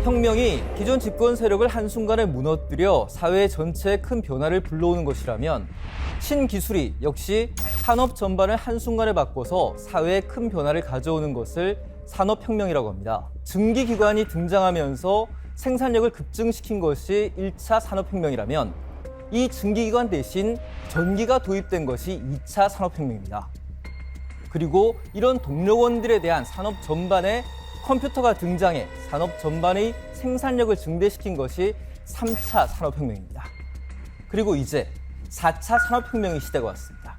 혁명이 기존 집권 세력을 한순간에 무너뜨려 사회 전체에 큰 변화를 불러오는 것이라면 신기술이 역시 산업 전반을 한순간에 바꿔서 사회에 큰 변화를 가져오는 것을 산업혁명이라고 합니다. 증기기관이 등장하면서 생산력을 급증시킨 것이 1차 산업혁명이라면 이 증기기관 대신 전기가 도입된 것이 2차 산업혁명입니다. 그리고 이런 동력원들에 대한 산업 전반에 컴퓨터가 등장해 산업 전반의 생산력을 증대시킨 것이 3차 산업혁명입니다. 그리고 이제 4차 산업혁명의 시대가 왔습니다.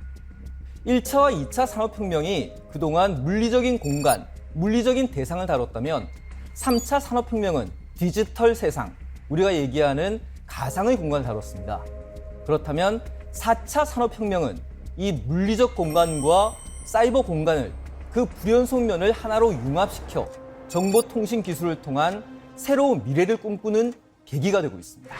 1차와 2차 산업혁명이 그동안 물리적인 공간, 물리적인 대상을 다뤘다면 3차 산업혁명은 디지털 세상, 우리가 얘기하는 가상의 공간을 다뤘습니다. 그렇다면 4차 산업혁명은 이 물리적 공간과 사이버 공간을 그 불연속 면을 하나로 융합시켜 정보통신 기술을 통한 새로운 미래를 꿈꾸는 계기가 되고 있습니다.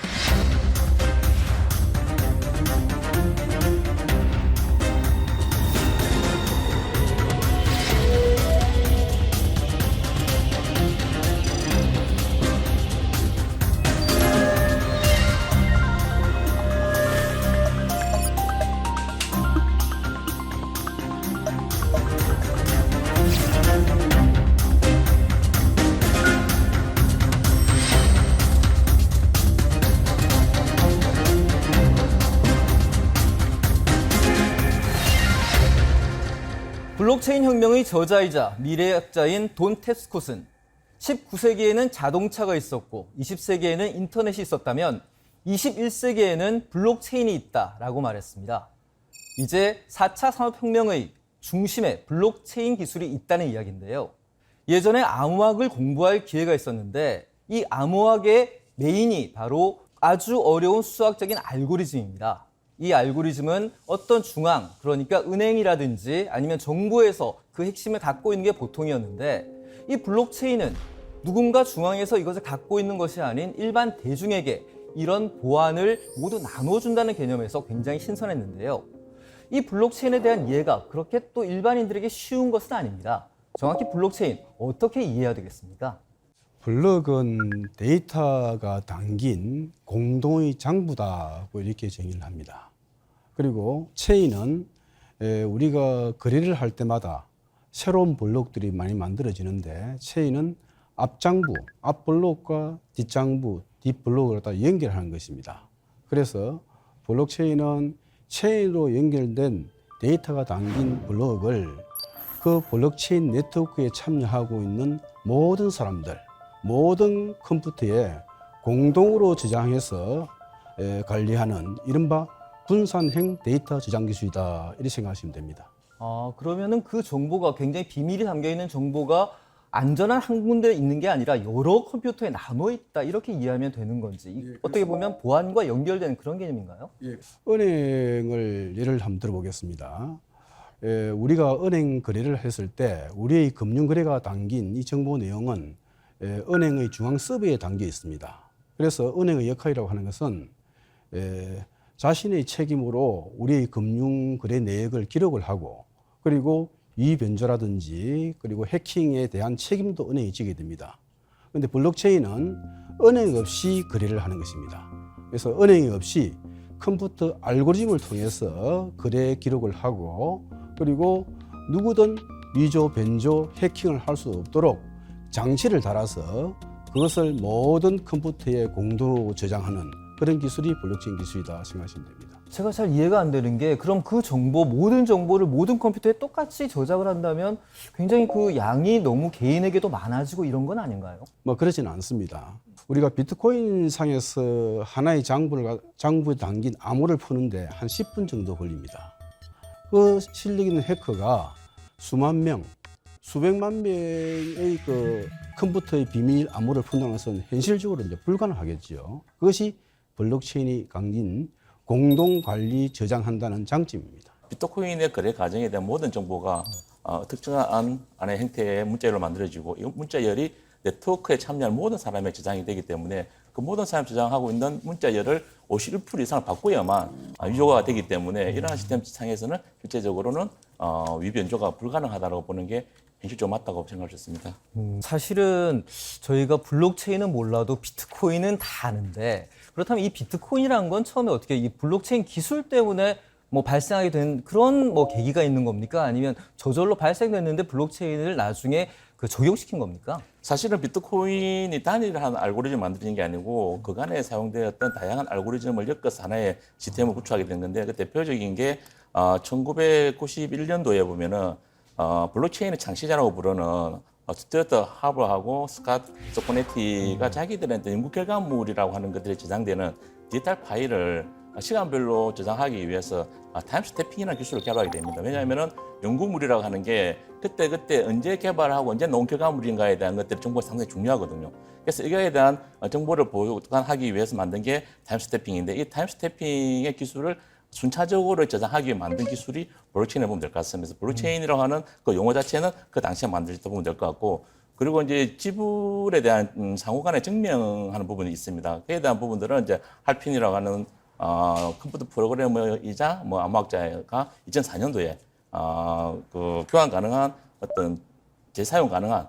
블록체인 혁명의 저자이자 미래학자인 돈 테스콧은 19세기에는 자동차가 있었고 20세기에는 인터넷이 있었다면 21세기에는 블록체인이 있다라고 말했습니다. 이제 4차 산업혁명의 중심에 블록체인 기술이 있다는 이야기인데요. 예전에 암호학을 공부할 기회가 있었는데 이 암호학의 메인이 바로 아주 어려운 수학적인 알고리즘입니다. 이 알고리즘은 어떤 중앙, 그러니까 은행이라든지 아니면 정부에서 그 핵심을 갖고 있는 게 보통이었는데 이 블록체인은 누군가 중앙에서 이것을 갖고 있는 것이 아닌 일반 대중에게 이런 보안을 모두 나눠준다는 개념에서 굉장히 신선했는데요. 이 블록체인에 대한 이해가 그렇게 또 일반인들에게 쉬운 것은 아닙니다. 정확히 블록체인 어떻게 이해해야 되겠습니까? 블록은 데이터가 담긴 공동의 장부다고 이렇게 정의를 합니다. 그리고 체인은 우리가 거래를 할 때마다 새로운 블록들이 많이 만들어지는데 체인은 앞장부, 앞블록과 뒷장부, 뒷블록을 다 연결하는 것입니다. 그래서 블록체인은 체인으로 연결된 데이터가 담긴 블록을 그 블록체인 네트워크에 참여하고 있는 모든 사람들, 모든 컴퓨터에 공동으로 저장해서 관리하는 이른바 분산형 데이터 저장 기술이다 이렇게 생각하시면 됩니다. 그러면은 그 정보가 굉장히 비밀이 담겨 있는 정보가 안전한 한 군데 있는 게 아니라 여러 컴퓨터에 나눠 있다 이렇게 이해하면 되는 건지 어떻게 보면 보안과 연결되는 그런 개념인가요? 은행을 예를 한번 들어보겠습니다. 우리가 은행 거래를 했을 때 우리의 금융 거래가 담긴 이 정보 내용은 은행의 중앙 서버에 담겨 있습니다. 그래서 은행의 역할이라고 하는 것은 자신의 책임으로 우리의 금융 거래 내역을 기록을 하고 그리고 위변조라든지 그리고 해킹에 대한 책임도 은행이 지게 됩니다. 그런데 블록체인은 은행 없이 거래를 하는 것입니다. 그래서 은행이 없이 컴퓨터 알고리즘을 통해서 거래 기록을 하고 그리고 누구든 위조, 변조, 해킹을 할 수 없도록 장치를 달아서 그것을 모든 컴퓨터에 공동으로 저장하는 그런 기술이 블록체인 기술이다 생각하시면 됩니다. 제가 잘 이해가 안 되는 게 그럼 그 정보, 모든 정보를 모든 컴퓨터에 똑같이 저장을 한다면 굉장히 그 양이 너무 개인에게도 많아지고 이런 건 아닌가요? 그렇지는 않습니다. 우리가 비트코인 상에서 하나의 장부에 담긴 암호를 푸는데 한 10분 정도 걸립니다. 그 실력 있는 해커가 수만 명, 수백만 명의 그 컴퓨터의 비밀 암호를 푼다는 것은 현실적으로 이제 불가능하겠죠. 그것이 블록체인이 담긴 공동 관리 저장한다는 장점입니다. 비트코인의 거래 과정에 대한 모든 정보가 특정한 안의 형태의 문자열로 만들어지고 이 문자열이 네트워크에 참여한 모든 사람의 저장이 되기 때문에 그 모든 사람이 저장하고 있는 문자열을 51% 이상을 바꿔야만 위조가 되기 때문에 이러한 시스템 상에서는 실제적으로는 위변조가 불가능하다고 보는 게 현실적으로 맞다고 생각하셨습니다. 사실은 저희가 블록체인은 몰라도 비트코인은 다 아는데 그렇다면 이 비트코인이라는 건 처음에 어떻게 이 블록체인 기술 때문에 뭐 발생하게 된 그런 뭐 계기가 있는 겁니까? 아니면 저절로 발생됐는데 블록체인을 나중에 그 적용시킨 겁니까? 사실은 비트코인이 단일한 알고리즘을 만드는 게 아니고 그간에 사용되었던 다양한 알고리즘을 엮어서 하나의 시스템을 구축하게 된 건데 그 대표적인 게 1991년도에 보면은 블록체인의 창시자라고 부르는 스튜어트 하버하고 스캇 소코네티가 자기들의 연구 결과물이라고 하는 것들이 저장되는 디지털 파일을 시간별로 저장하기 위해서 타임스태핑이라는 기술을 개발하게 됩니다. 왜냐하면 연구물이라고 하는 게 그때 언제 개발하고 언제 나온 결과물인가에 대한 것들이 정보가 상당히 중요하거든요. 그래서 이거에 대한 정보를 보관하기 위해서 만든 게 타임스태핑인데 이 타임스태핑의 기술을 순차적으로 저장하기 위해 만든 기술이 블록체인을 보면 될 것 같습니다. 그래서 블록체인이라고 하는 그 용어 자체는 그 당시에 만들었다 보면 될 것 같고 그리고 이제 지불에 대한 상호간에 증명하는 부분이 있습니다. 그에 대한 부분들은 이제 할핀이라고 하는 컴퓨터 프로그래머이자 뭐 암호학자가 2004년도에 그 교환 가능한 어떤 재사용 가능한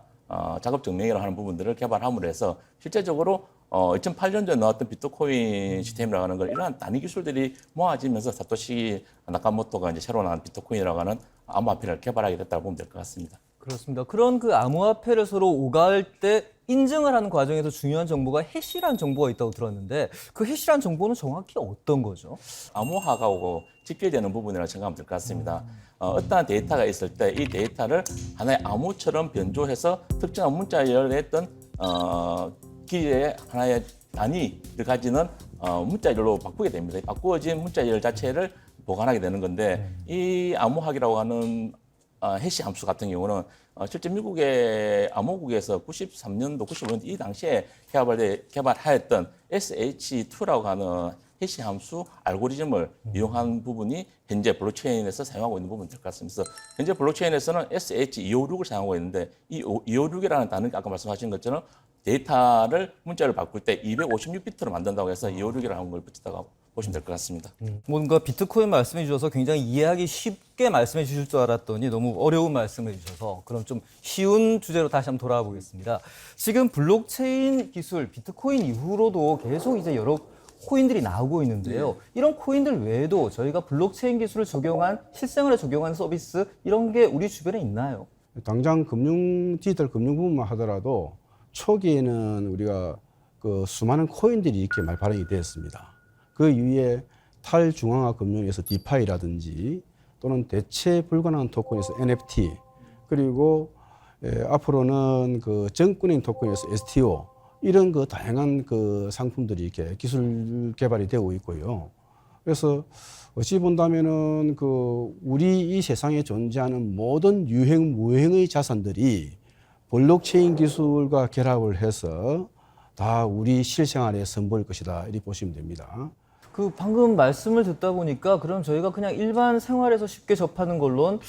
작업 증명이라고 하는 부분들을 개발함으로 해서 실제적으로 2008년도에 나왔던 비트코인 시스템이라고 하는 걸 이러한 단위 기술들이 모아지면서 사토시 나카모토가 이제 새로 나온 비트코인이라고 하는 암호화폐를 개발하게 됐다고 보면 될 것 같습니다. 그렇습니다. 그런 그 암호화폐를 서로 오가할 때 인증을 하는 과정에서 중요한 정보가 해시라는 정보가 있다고 들었는데 그 해시라는 정보는 정확히 어떤 거죠? 암호화하고 직결되는 부분이라고 생각하면 될 것 같습니다. 어떠한 데이터가 있을 때 이 데이터를 하나의 암호처럼 변조해서 특정한 문자열의 어떤 길이의 하나의 단위를 가지는 문자열로 바꾸게 됩니다. 바꾸어진 문자열 자체를 보관하게 되는 건데 이 암호학이라고 하는 해시 함수 같은 경우는 실제 미국의 암호국에서 93년도, 95년도 이 당시에 개발하였던 SH2라고 하는 해시 함수 알고리즘을 이용한 부분이 현재 블록체인에서 사용하고 있는 부분이 될 것 같습니다. 그래서 현재 블록체인에서는 SH256을 사용하고 있는데 이 256이라는 단어가 아까 말씀하신 것처럼 데이터를 문자를 바꿀 때 256비트로 만든다고 해서 256이라는 걸 붙였다고 보시면 될 것 같습니다. 뭔가 비트코인 말씀해 주셔서 굉장히 이해하기 쉽게 말씀해 주실 줄 알았더니 너무 어려운 말씀을 주셔서 그럼 좀 쉬운 주제로 다시 한번 돌아와 보겠습니다. 지금 블록체인 기술, 비트코인 이후로도 계속 이제 여러 코인들이 나오고 있는데요. 이런 코인들 외에도 저희가 블록체인 기술을 적용한 실생활에 적용한 서비스 이런 게 우리 주변에 있나요? 당장 디지털 금융 부분만 하더라도 초기에는 우리가 그 수많은 코인들이 이렇게 발행이 되었습니다. 그 이후에 탈중앙화 금융에서 디파이라든지 또는 대체 불가능한 토큰에서 NFT 그리고 앞으로는 그 정권인 토큰에서 STO 이런 그 다양한 그 상품들이 이렇게 기술 개발이 되고 있고요. 그래서 어찌 본다면은 그 우리 이 세상에 존재하는 모든 유행 무형의 자산들이 블록체인 기술과 결합을 해서 다 우리 실생활에 선보일 것이다 이렇게 보시면 됩니다. 그 방금 말씀을 듣다 보니까 그럼 저희가 그냥 일반 생활에서 쉽게 접하는 걸로는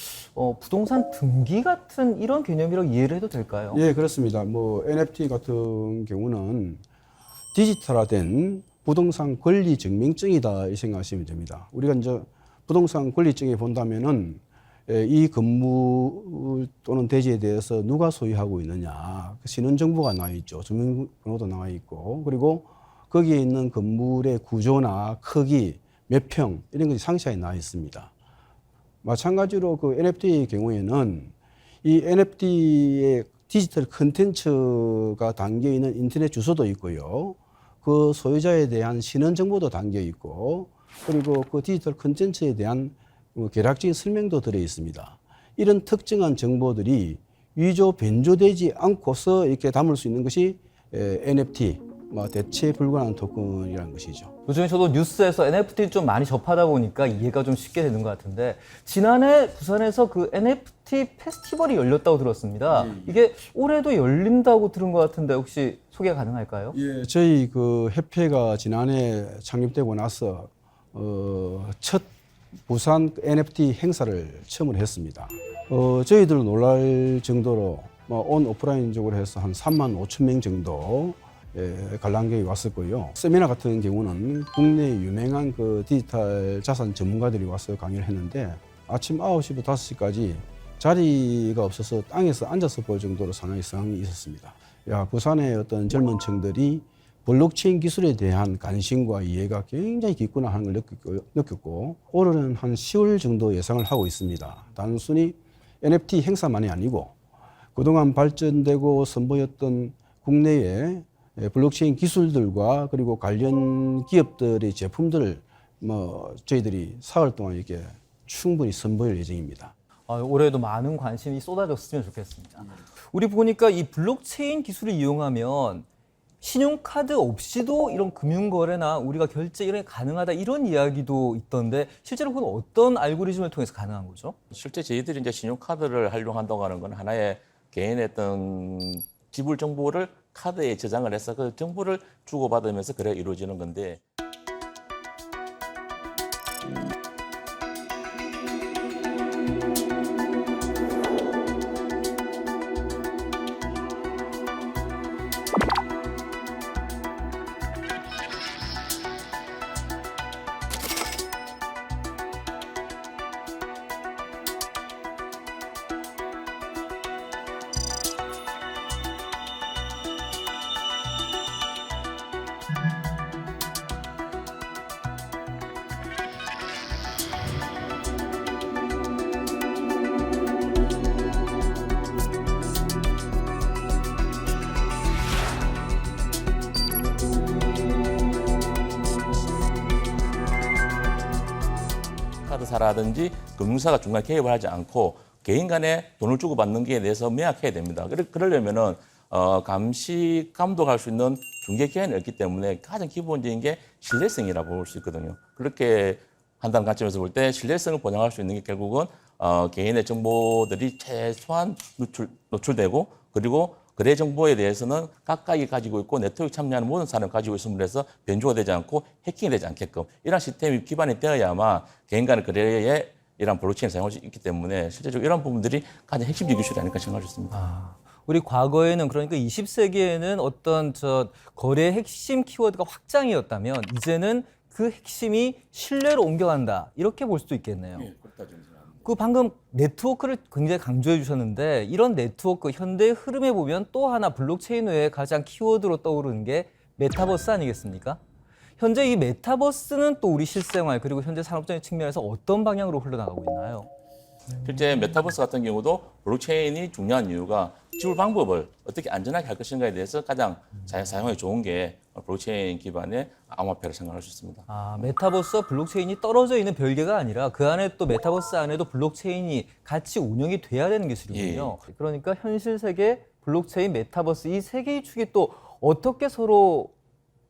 부동산 등기 같은 이런 개념이라고 이해를 해도 될까요? 예, 그렇습니다. 뭐 NFT 같은 경우는 디지털화된 부동산 권리 증명증이다 이 생각하시면 됩니다. 우리가 이제 부동산 권리증에 본다면은 이 건물 또는 대지에 대해서 누가 소유하고 있느냐, 신원 정보가 나와 있죠. 주민번호도 나와 있고, 그리고 거기에 있는 건물의 구조나 크기, 몇 평 이런 것이 상세하게 나와 있습니다. 마찬가지로 그 NFT의 경우에는 이 NFT의 디지털 컨텐츠가 담겨 있는 인터넷 주소도 있고요. 그 소유자에 대한 신원 정보도 담겨 있고, 그리고 그 디지털 컨텐츠에 대한 개략적인 설명도 들어 있습니다. 이런 특정한 정보들이 위조 변조되지 않고서 이렇게 담을 수 있는 것이 NFT, 대체 불가능한 토큰이라는 것이죠. 요즘에 저도 뉴스에서 NFT 좀 많이 접하다 보니까 이해가 좀 쉽게 되는 것 같은데 지난해 부산에서 그 NFT 페스티벌이 열렸다고 들었습니다. 이게 올해도 열린다고 들은 것 같은데 혹시 소개 가능할까요? 예, 저희 그 협회가 지난해 창립되고 나서 첫 부산 NFT 행사를 처음으로 했습니다. 저희들 놀랄 정도로 온 오프라인적으로 해서 한 3만 5천 명 정도 관람객이 왔었고요. 세미나 같은 경우는 국내 유명한 그 디지털 자산 전문가들이 와서 강의를 했는데 아침 9시부터 5시까지 자리가 없어서 땅에서 앉아서 볼 정도로 상황이 있었습니다. 부산의 어떤 젊은 층들이 블록체인 기술에 대한 관심과 이해가 굉장히 깊구나 하는 걸 느꼈고 올해는 한 10월 정도 예상을 하고 있습니다. 단순히 NFT 행사만이 아니고 그동안 발전되고 선보였던 국내의 블록체인 기술들과 그리고 관련 기업들의 제품들을 저희들이 사흘 동안 이렇게 충분히 선보일 예정입니다. 올해도 많은 관심이 쏟아졌으면 좋겠습니다. 우리 보니까 이 블록체인 기술을 이용하면 신용카드 없이도 이런 금융거래나 우리가 결제 이런 게 가능하다 이런 이야기도 있던데 실제로 그건 어떤 알고리즘을 통해서 가능한 거죠? 실제 저희들이 이제 신용카드를 활용한다고 하는 건 하나의 개인의 어떤 지불 정보를 카드에 저장을 해서 그 정보를 주고받으면서 거래가 이루어지는 건데 카드사라든지 금융사가 중간에 개입을 하지 않고 개인 간에 돈을 주고받는 게 대해서 명확해야 됩니다. 그러려면은 감시, 감독할 수 있는 중개기관이 없기 때문에 가장 기본적인 게 신뢰성이라고 볼 수 있거든요. 그렇게 한다는 관점에서 볼 때 신뢰성을 보장할 수 있는 게 결국은 개인의 정보들이 최소한 노출되고 그리고 거래 정보에 대해서는 각각이 가지고 있고 네트워크 참여하는 모든 사람이 가지고 있음으로 해서 변조가 되지 않고 해킹이 되지 않게끔 이런 시스템이 기반이 되어야만 개인 간의 거래에 이런 블록체인을 사용할 수 있기 때문에 실제적으로 이런 부분들이 가장 핵심적 기술이 아닐까 생각할 수 있습니다. 우리 과거에는 그러니까 20세기에는 어떤 거래의 핵심 키워드가 확장이었다면 이제는 그 핵심이 신뢰로 옮겨간다 이렇게 볼 수도 있겠네요. 그 방금 네트워크를 굉장히 강조해 주셨는데 이런 네트워크 현대의 흐름에 보면 또 하나 블록체인 외에 가장 키워드로 떠오르는 게 메타버스 아니겠습니까? 현재 이 메타버스는 또 우리 실생활 그리고 현재 산업적인 측면에서 어떤 방향으로 흘러나가고 있나요? 실제 메타버스 같은 경우도 블록체인이 중요한 이유가 지불 방법을 어떻게 안전하게 할 것인가에 대해서 가장 사용하기 좋은 게 블록체인 기반의 암호화폐를 생각할 수 있습니다. 메타버스와 블록체인이 떨어져 있는 별개가 아니라 그 안에 또 메타버스 안에도 블록체인이 같이 운영이 돼야 되는 기술이군요. 그러니까 현실 세계, 블록체인, 메타버스 이 세 개의 축이 또 어떻게 서로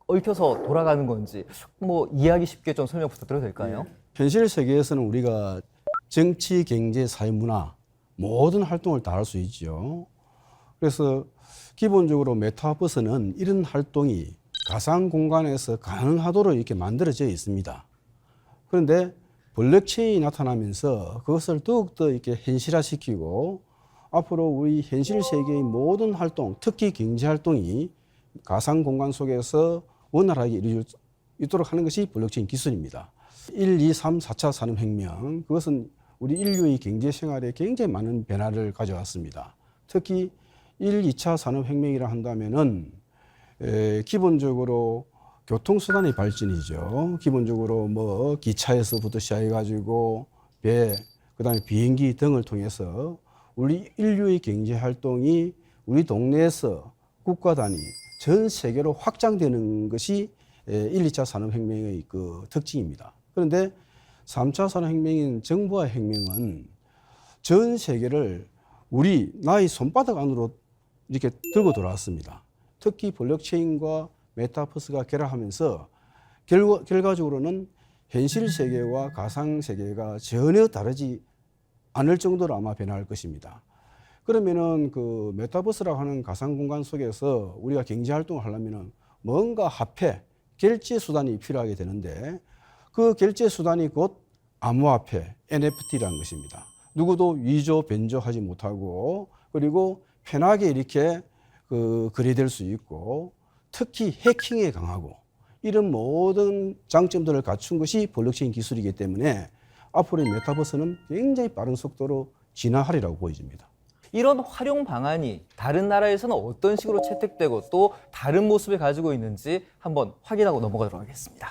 얽혀서 돌아가는 건지 이야기 쉽게 좀 설명 부탁드려도 될까요? 현실 세계에서는 우리가 정치, 경제, 사회, 문화 모든 활동을 다 할 수 있죠. 그래서 기본적으로 메타버스는 이런 활동이 가상 공간에서 가능하도록 이렇게 만들어져 있습니다. 그런데 블록체인이 나타나면서 그것을 더욱더 이렇게 현실화시키고 앞으로 우리 현실 세계의 모든 활동, 특히 경제 활동이 가상 공간 속에서 원활하게 이루어질 수 있도록 하는 것이 블록체인 기술입니다. 1, 2, 3, 4차 산업혁명, 그것은 우리 인류의 경제 생활에 굉장히 많은 변화를 가져왔습니다. 특히 1, 2차 산업혁명이라 한다면은 기본적으로 교통수단의 발전이죠. 기본적으로 기차에서부터 시작해가지고 배, 그 다음에 비행기 등을 통해서 우리 인류의 경제 활동이 우리 동네에서 국가 단위, 전 세계로 확장되는 것이 1, 2차 산업혁명의 그 특징입니다. 그런데 3차 산업혁명인 정보화 혁명은 전 세계를 우리 나의 손바닥 안으로 이렇게 들고 돌아왔습니다. 특히 블록체인과 메타버스가 결합하면서 결과적으로는 현실 세계와 가상 세계가 전혀 다르지 않을 정도로 아마 변화할 것입니다. 그러면은 그 메타버스라고 하는 가상 공간 속에서 우리가 경제 활동을 하려면은 뭔가 화폐, 결제 수단이 필요하게 되는데 그 결제 수단이 곧 암호화폐, NFT라는 것입니다. 누구도 위조, 변조하지 못하고 그리고 편하게 이렇게 거래될 수 있고 특히 해킹에 강하고 이런 모든 장점들을 갖춘 것이 블록체인 기술이기 때문에 앞으로의 메타버스는 굉장히 빠른 속도로 진화하리라고 보여집니다. 이런 활용 방안이 다른 나라에서는 어떤 식으로 채택되고 또 다른 모습을 가지고 있는지 한번 확인하고 넘어가도록 하겠습니다.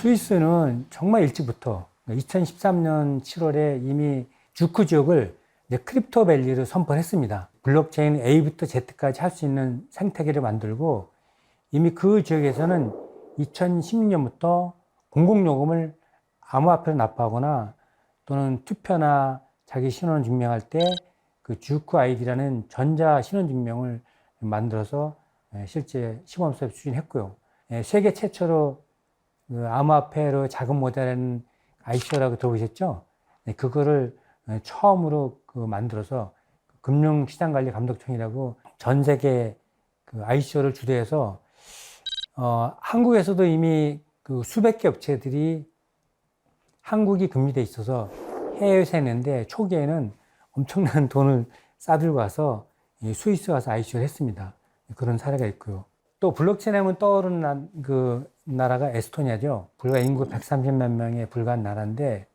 스위스는 정말 일찍부터 2013년 7월에 이미 주크 지역을 이제 크립토밸리로 선포했습니다. 블록체인 A부터 Z까지 할 수 있는 생태계를 만들고 이미 그 지역에서는 2016년부터 공공요금을 암호화폐로 납부하거나 또는 투표나 자기 신원 증명할 때 그 주크 아이디라는 전자 신원 증명을 만들어서 실제 시범 수업 추진했고요. 세계 최초로 그 암호화폐로 자금 모델하는 ICO라고 들어보셨죠? 그거를 처음으로 만들어서 금융시장관리감독청이라고 전 세계 그 ICO를 주도해서 한국에서도 이미 그 수백 개 업체들이 한국이 금리돼 있어서 해외에서 했는데 초기에는 엄청난 돈을 싸들고 와서 스위스 가서 ICO를 했습니다. 그런 사례가 있고요. 또 블록체인 하면 떠오르는 그 나라가 에스토니아죠. 불과 인구 130만 명에 불과한 나라인데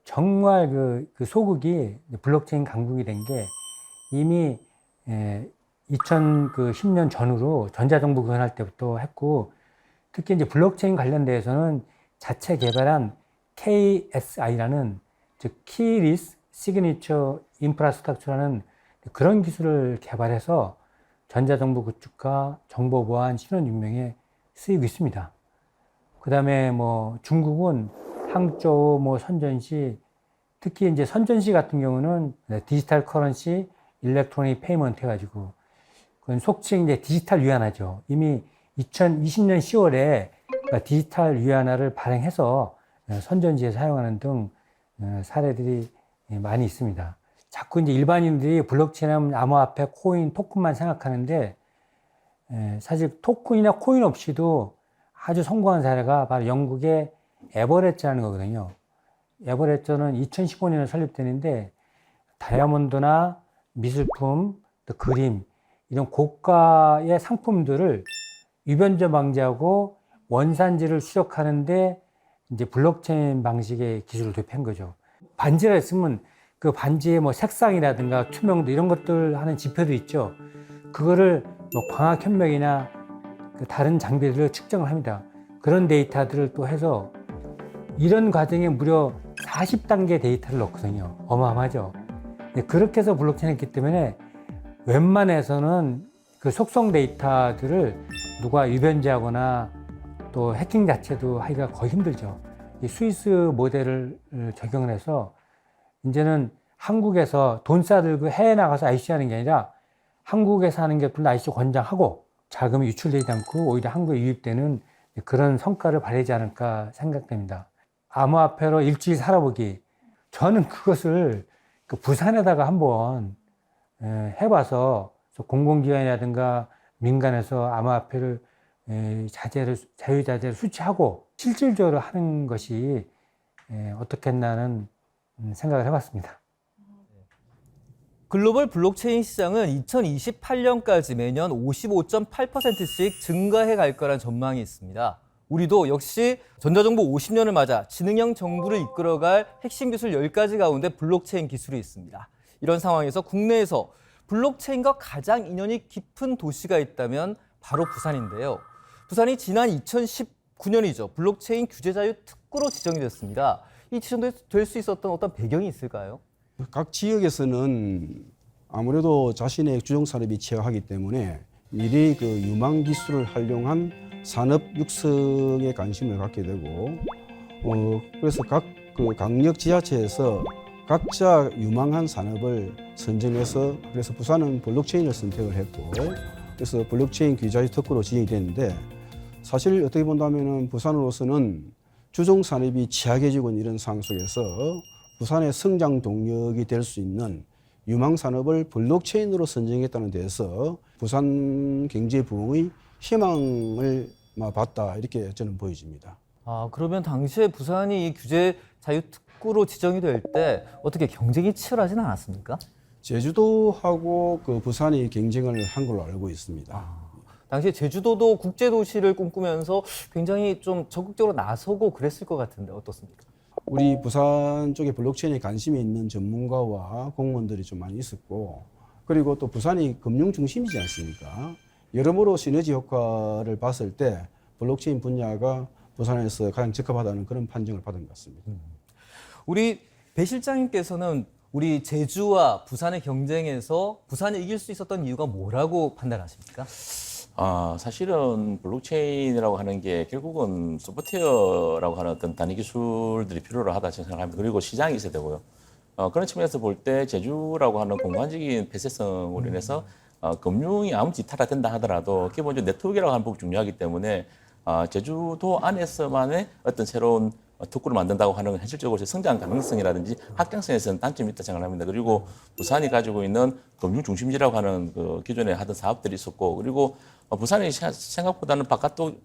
정말 그 소국이 블록체인 강국이 된 게 이미 2010년 전후로 전자정부 구현할 때부터 했고 특히 이제 블록체인 관련돼서는 자체 개발한 KSI라는 즉 Keyless Signature Infrastructure라는 그런 기술을 개발해서 전자정부 구축과 정보보안 신원증명에 쓰이고 있습니다. 그 다음에 뭐 중국은 항저우, 뭐 선전시, 특히 이제 선전시 같은 경우는 디지털 커런시, 일렉트로닉 페이먼트 해가지고 그건 속칭 이제 디지털 위안화죠. 이미 2020년 10월에 디지털 위안화를 발행해서 선전시에 사용하는 등 사례들이 많이 있습니다. 자꾸 이제 일반인들이 블록체인 하면 암호화폐, 코인, 토큰만 생각하는데 사실 토큰이나 코인 없이도 아주 성공한 사례가 바로 영국의 에버레츠라는 거거든요. 에버레츠는 2015년에 설립되는데 다이아몬드나 미술품, 또 그림 이런 고가의 상품들을 유변조 방지하고 원산지를 추적하는데 이제 블록체인 방식의 기술을 도입한 거죠. 반지가 있으면 그 반지의 뭐 색상이라든가 투명도 이런 것들 하는 지표도 있죠. 그거를 뭐 광학 현명이나 그 다른 장비들을 측정을 합니다. 그런 데이터들을 또 해서 이런 과정에 무려 40단계 데이터를 넣거든요. 어마어마하죠. 그렇게 해서 블록체인을 했기 때문에 웬만해서는 그 속성 데이터들을 누가 유변제하거나 또 해킹 자체도 하기가 거의 힘들죠. 이 스위스 모델을 적용을 해서 이제는 한국에서 돈 싸들고 해외 나가서 IC 하는 게 아니라 한국에서 하는 것들도 IC 권장하고 자금이 유출되지 않고 오히려 한국에 유입되는 그런 성과를 발휘하지 않을까 생각됩니다. 암호화폐로 일주일 살아보기. 저는 그것을 그 부산에다가 한번 해봐서 공공기관이라든가 민간에서 암호화폐를 자유자재를 수취하고 실질적으로 하는 것이 어떻겠나는 생각을 해봤습니다. 글로벌 블록체인 시장은 2028년까지 매년 55.8%씩 증가해 갈 거란 전망이 있습니다. 우리도 역시 전자정부 50년을 맞아 지능형 정부를 이끌어갈 핵심 기술 10가지 가운데 블록체인 기술이 있습니다. 이런 상황에서 국내에서 블록체인과 가장 인연이 깊은 도시가 있다면 바로 부산인데요. 부산이 지난 2019년이죠. 블록체인 규제 자유 특구로 지정이 됐습니다. 이 지정될 수 있었던 어떤 배경이 있을까요? 각 지역에서는 아무래도 자신의 주종 산업이 취약하기 때문에 미리 그 유망 기술을 활용한 산업 육성에 관심을 갖게 되고, 그래서 각 그 강력 지자체에서 각자 유망한 산업을 선정해서 그래서 부산은 블록체인을 선택을 했고, 그래서 블록체인 규제자유 특구로 지정이 됐는데 사실 어떻게 본다면은 부산으로서는 주종 산업이 취약해지고 있는 이런 상황 속에서 부산의 성장 동력이 될 수 있는 유망 산업을 블록체인으로 선정했다는 데서 부산 경제 부흥의 희망을 봤다 이렇게 저는 보여집니다. 아, 그러면 당시에 부산이 이 규제 자유특구로 지정이 될 때 어떻게 경쟁이 치열하진 않았습니까? 제주도하고 그 부산이 경쟁을 한 걸로 알고 있습니다. 당시에 제주도도 국제도시를 꿈꾸면서 굉장히 좀 적극적으로 나서고 그랬을 것 같은데 어떻습니까? 우리 부산 쪽에 블록체인에 관심이 있는 전문가와 공무원들이 좀 많이 있었고, 그리고 또 부산이 금융 중심이지 않습니까? 여러모로 시너지 효과를 봤을 때 블록체인 분야가 부산에서 가장 적합하다는 그런 판정을 받은 것 같습니다. 우리 배 실장님께서는 우리 제주와 부산의 경쟁에서 부산이 이길 수 있었던 이유가 뭐라고 판단하십니까? 사실은 블록체인이라고 하는 게 결국은 소프트웨어라고 하는 어떤 단위 기술들이 필요로 하다 생각합니다. 그리고 시장이 있어야 되고요. 그런 측면에서 볼 때 제주라고 하는 공간적인 폐쇄성으로 인해서 금융이 아무리 뒤탈화된다 하더라도 기본적으로 네트워크라고 하는 부분이 중요하기 때문에 제주도 안에서만의 어떤 새로운 특구를 만든다고 하는 건 현실적으로 성장 가능성이라든지 확장성에서는 단점이 있다 생각합니다. 그리고 부산이 가지고 있는 금융 중심지라고 하는 그 기존에 하던 사업들이 있었고, 그리고 부산이 생각보다는 바깥쪽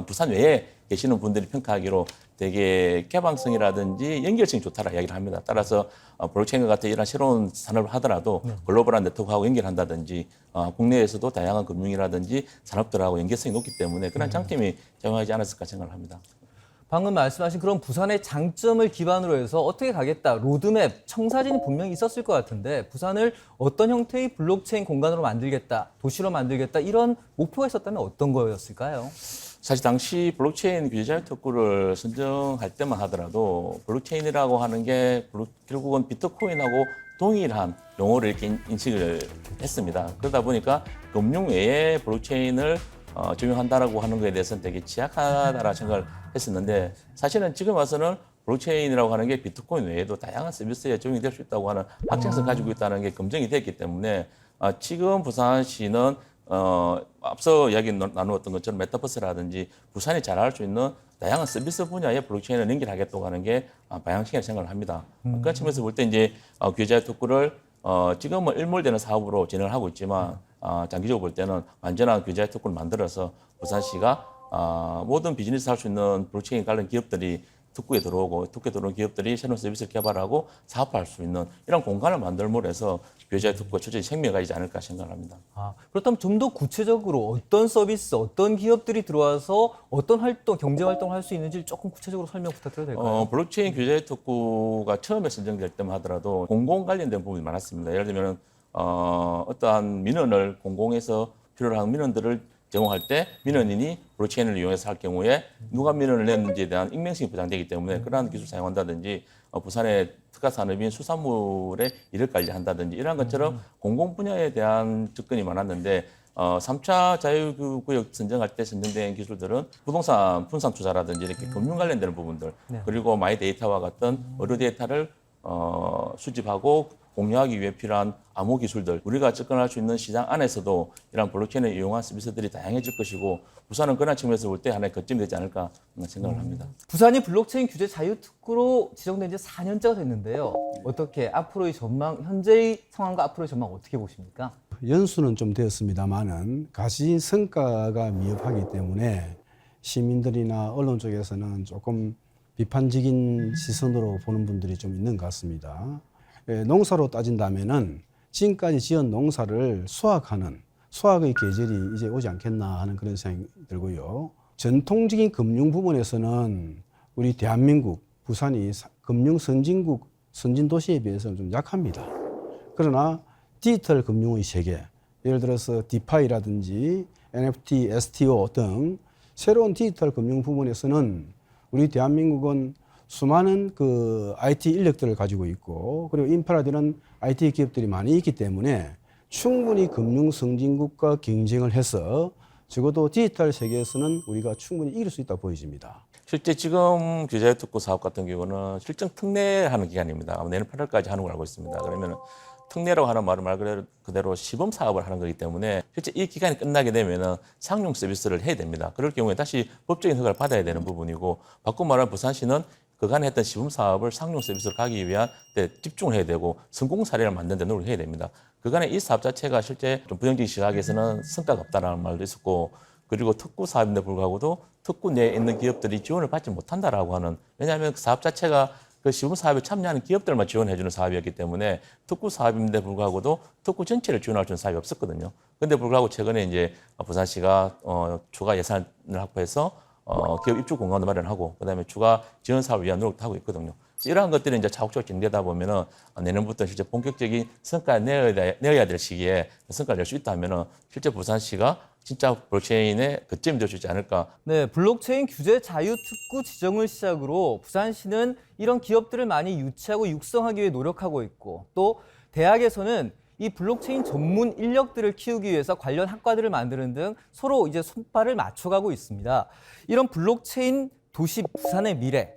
부산 외에 계시는 분들이 평가하기로 되게 개방성이라든지 연결성이 좋다라 이야기를 합니다. 따라서 블록체인과 같은 이런 새로운 산업을 하더라도 글로벌한 네트워크하고 연결한다든지 국내에서도 다양한 금융이라든지 산업들하고 연계성이 높기 때문에 그런 장점이 작용하지 않았을까 생각을 합니다. 방금 말씀하신 그런 부산의 장점을 기반으로 해서 어떻게 가겠다, 로드맵, 청사진이 분명히 있었을 것 같은데 부산을 어떤 형태의 블록체인 공간으로 만들겠다, 도시로 만들겠다 이런 목표가 있었다면 어떤 거였을까요? 사실 당시 블록체인 규제 자유 특구를 선정할 때만 하더라도 블록체인이라고 하는 게 결국은 비트코인하고 동일한 용어를 이렇게 인식을 했습니다. 그러다 보니까 금융 외에 블록체인을 적용한다라고 하는 것에 대해서는 되게 취약하다라는 생각을 했었는데, 사실은 지금 와서는 블록체인이라고 하는 게 비트코인 외에도 다양한 서비스에 적용이 될 수 있다고 하는 확증성을 가지고 있다는 게 검증이 됐기 때문에 지금 부산시는 앞서 이야기 나누었던 것처럼 메타버스라든지 부산이 잘할 수 있는 다양한 서비스 분야에 블록체인을 연결하겠다고 하는 게 방향성이라고 생각을 합니다. 그런 측면에서 볼 때 이제 규제 특구를 지금은 일몰되는 사업으로 진행을 하고 있지만 장기적으로 볼 때는 완전한 규제 특구를 만들어서 부산시가 모든 비즈니스 할 수 있는 블록체인 관련 기업들이 특구에 들어오고 특구에 들어온 기업들이 새로운 서비스를 개발하고 사업할 수 있는 이런 공간을 만들므로 해서 규제 특구가 철저히 생명이 있지 않을까 생각을 합니다. 그렇다면 좀 더 구체적으로 어떤 서비스, 어떤 기업들이 들어와서 어떤 활동, 경제 활동을 할 수 있는지 조금 구체적으로 설명 부탁드려도 될까요? 블록체인 규제 특구가 처음에 선정될 때만 하더라도 공공 관련된 부분이 많았습니다. 예를 들면 어떠한 민원을 공공에서 필요로 하는 민원들을 제공할 때 민원인이 블록체인을 이용해서 할 경우에 누가 민원을 냈는지에 대한 익명성이 보장되기 때문에 그러한 기술 사용한다든지 부산의 특화 산업인 수산물의 일을 관리한다든지 이러한 것처럼 공공 분야에 대한 접근이 많았는데 3차 자유구역 선정할 때 선정된 기술들은 부동산 분산 투자라든지 이렇게 금융 관련되는 부분들 그리고 마이 데이터와 같은 의료 데이터를 수집하고 공유하기 위해 필요한 암호 기술들, 우리가 접근할 수 있는 시장 안에서도 이런 블록체인을 이용한 서비스들이 다양해질 것이고 부산은 그런 측면에서 볼 때 하나의 거점이 되지 않을까 생각을 합니다. 부산이 블록체인 규제 자유특구로 지정된 지 4년째가 됐는데요. 어떻게 앞으로의 전망, 현재의 상황과 앞으로의 전망 어떻게 보십니까? 연수는 좀 되었습니다만은 가진 성과가 미흡하기 때문에 시민들이나 언론 쪽에서는 조금 비판적인 시선으로 보는 분들이 좀 있는 것 같습니다. 농사로 따진다면은 지금까지 지은 농사를 수확의 계절이 이제 오지 않겠나 하는 그런 생각이 들고요. 전통적인 금융 부분에서는 우리 대한민국, 부산이 금융 선진국, 선진도시에 비해서는 좀 약합니다. 그러나 디지털 금융의 세계, 예를 들어서 디파이라든지 NFT, STO 등 새로운 디지털 금융 부분에서는 우리 대한민국은 수많은 그 IT 인력들을 가지고 있고 그리고 인프라되는 IT 기업들이 많이 있기 때문에 충분히 금융 선진국과 경쟁을 해서 적어도 디지털 세계에서는 우리가 충분히 이길 수 있다 보여집니다. 실제 지금 규제 특구 사업 같은 경우는 실정 특례하는 기간입니다. 내년 8월까지 하는 걸 알고 있습니다. 그러면 특례라고 하는 말은 말 그대로 시범 사업을 하는 거기 때문에 실제 이 기간이 끝나게 되면은 상용 서비스를 해야 됩니다. 그럴 경우에 다시 법적인 허가를 받아야 되는 부분이고 바꿔 말하면 부산시는 그간에 했던 시범 사업을 상용 서비스로 가기 위한 데 집중을 해야 되고 성공 사례를 만드는 데 노력을 해야 됩니다. 그간에 이 사업 자체가 실제 좀 부정적인 시각에서는 성과가 없다라는 말도 있었고, 그리고 특구 사업인데 불구하고도 특구 내에 있는 기업들이 지원을 받지 못한다라고 하는, 왜냐하면 그 사업 자체가 그 시범 사업에 참여하는 기업들만 지원해주는 사업이었기 때문에 특구 사업인데 불구하고도 특구 전체를 지원할 수 있는 사업이 없었거든요. 그런데 불구하고 최근에 이제 부산시가 추가 예산을 확보해서 기업 입주 공간도 마련하고 그다음에 추가 지원 사업을 위한 노력도 하고 있거든요. 이러한 것들이 이제 차곡차곡 진행되다 보면은 내년부터 실제 본격적인 성과를 내어야 될 시기에 성과를 낼 수 있다면은 실제 부산시가 진짜 블록체인의 거점이 될 수 있지 않을까. 네, 블록체인 규제 자유 특구 지정을 시작으로 부산시는 이런 기업들을 많이 유치하고 육성하기 위해 노력하고 있고, 또 대학에서는 이 블록체인 전문 인력들을 키우기 위해서 관련 학과들을 만드는 등 서로 이제 손발을 맞춰가고 있습니다. 이런 블록체인 도시 부산의 미래,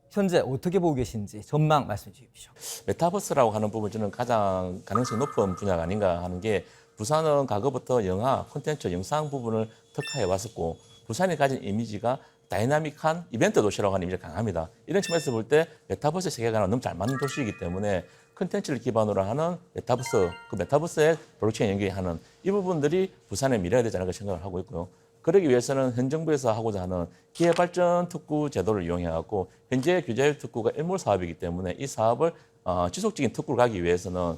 현재 어떻게 보고 계신지 전망 말씀해 주십시오. 메타버스라고 하는 부분 저는 가장 가능성이 높은 분야가 아닌가 하는 게, 부산은 과거부터 영화, 콘텐츠, 영상 부분을 특화해 왔었고, 부산이 가진 이미지가 다이나믹한 이벤트 도시라고 하는 이미지가 강합니다. 이런 측면에서 볼 때 메타버스 세계관은 너무 잘 맞는 도시이기 때문에 콘텐츠를 기반으로 하는 메타버스, 그 메타버스에 블록체인 연계하는 이 부분들이 부산의 미래가 되지 않을까 생각을 하고 있고요. 그러기 위해서는 현 정부에서 하고자 하는 기회발전 특구 제도를 이용해갖고, 현재 규제 특구가 일몰 사업이기 때문에 이 사업을 지속적인 특구를 가기 위해서는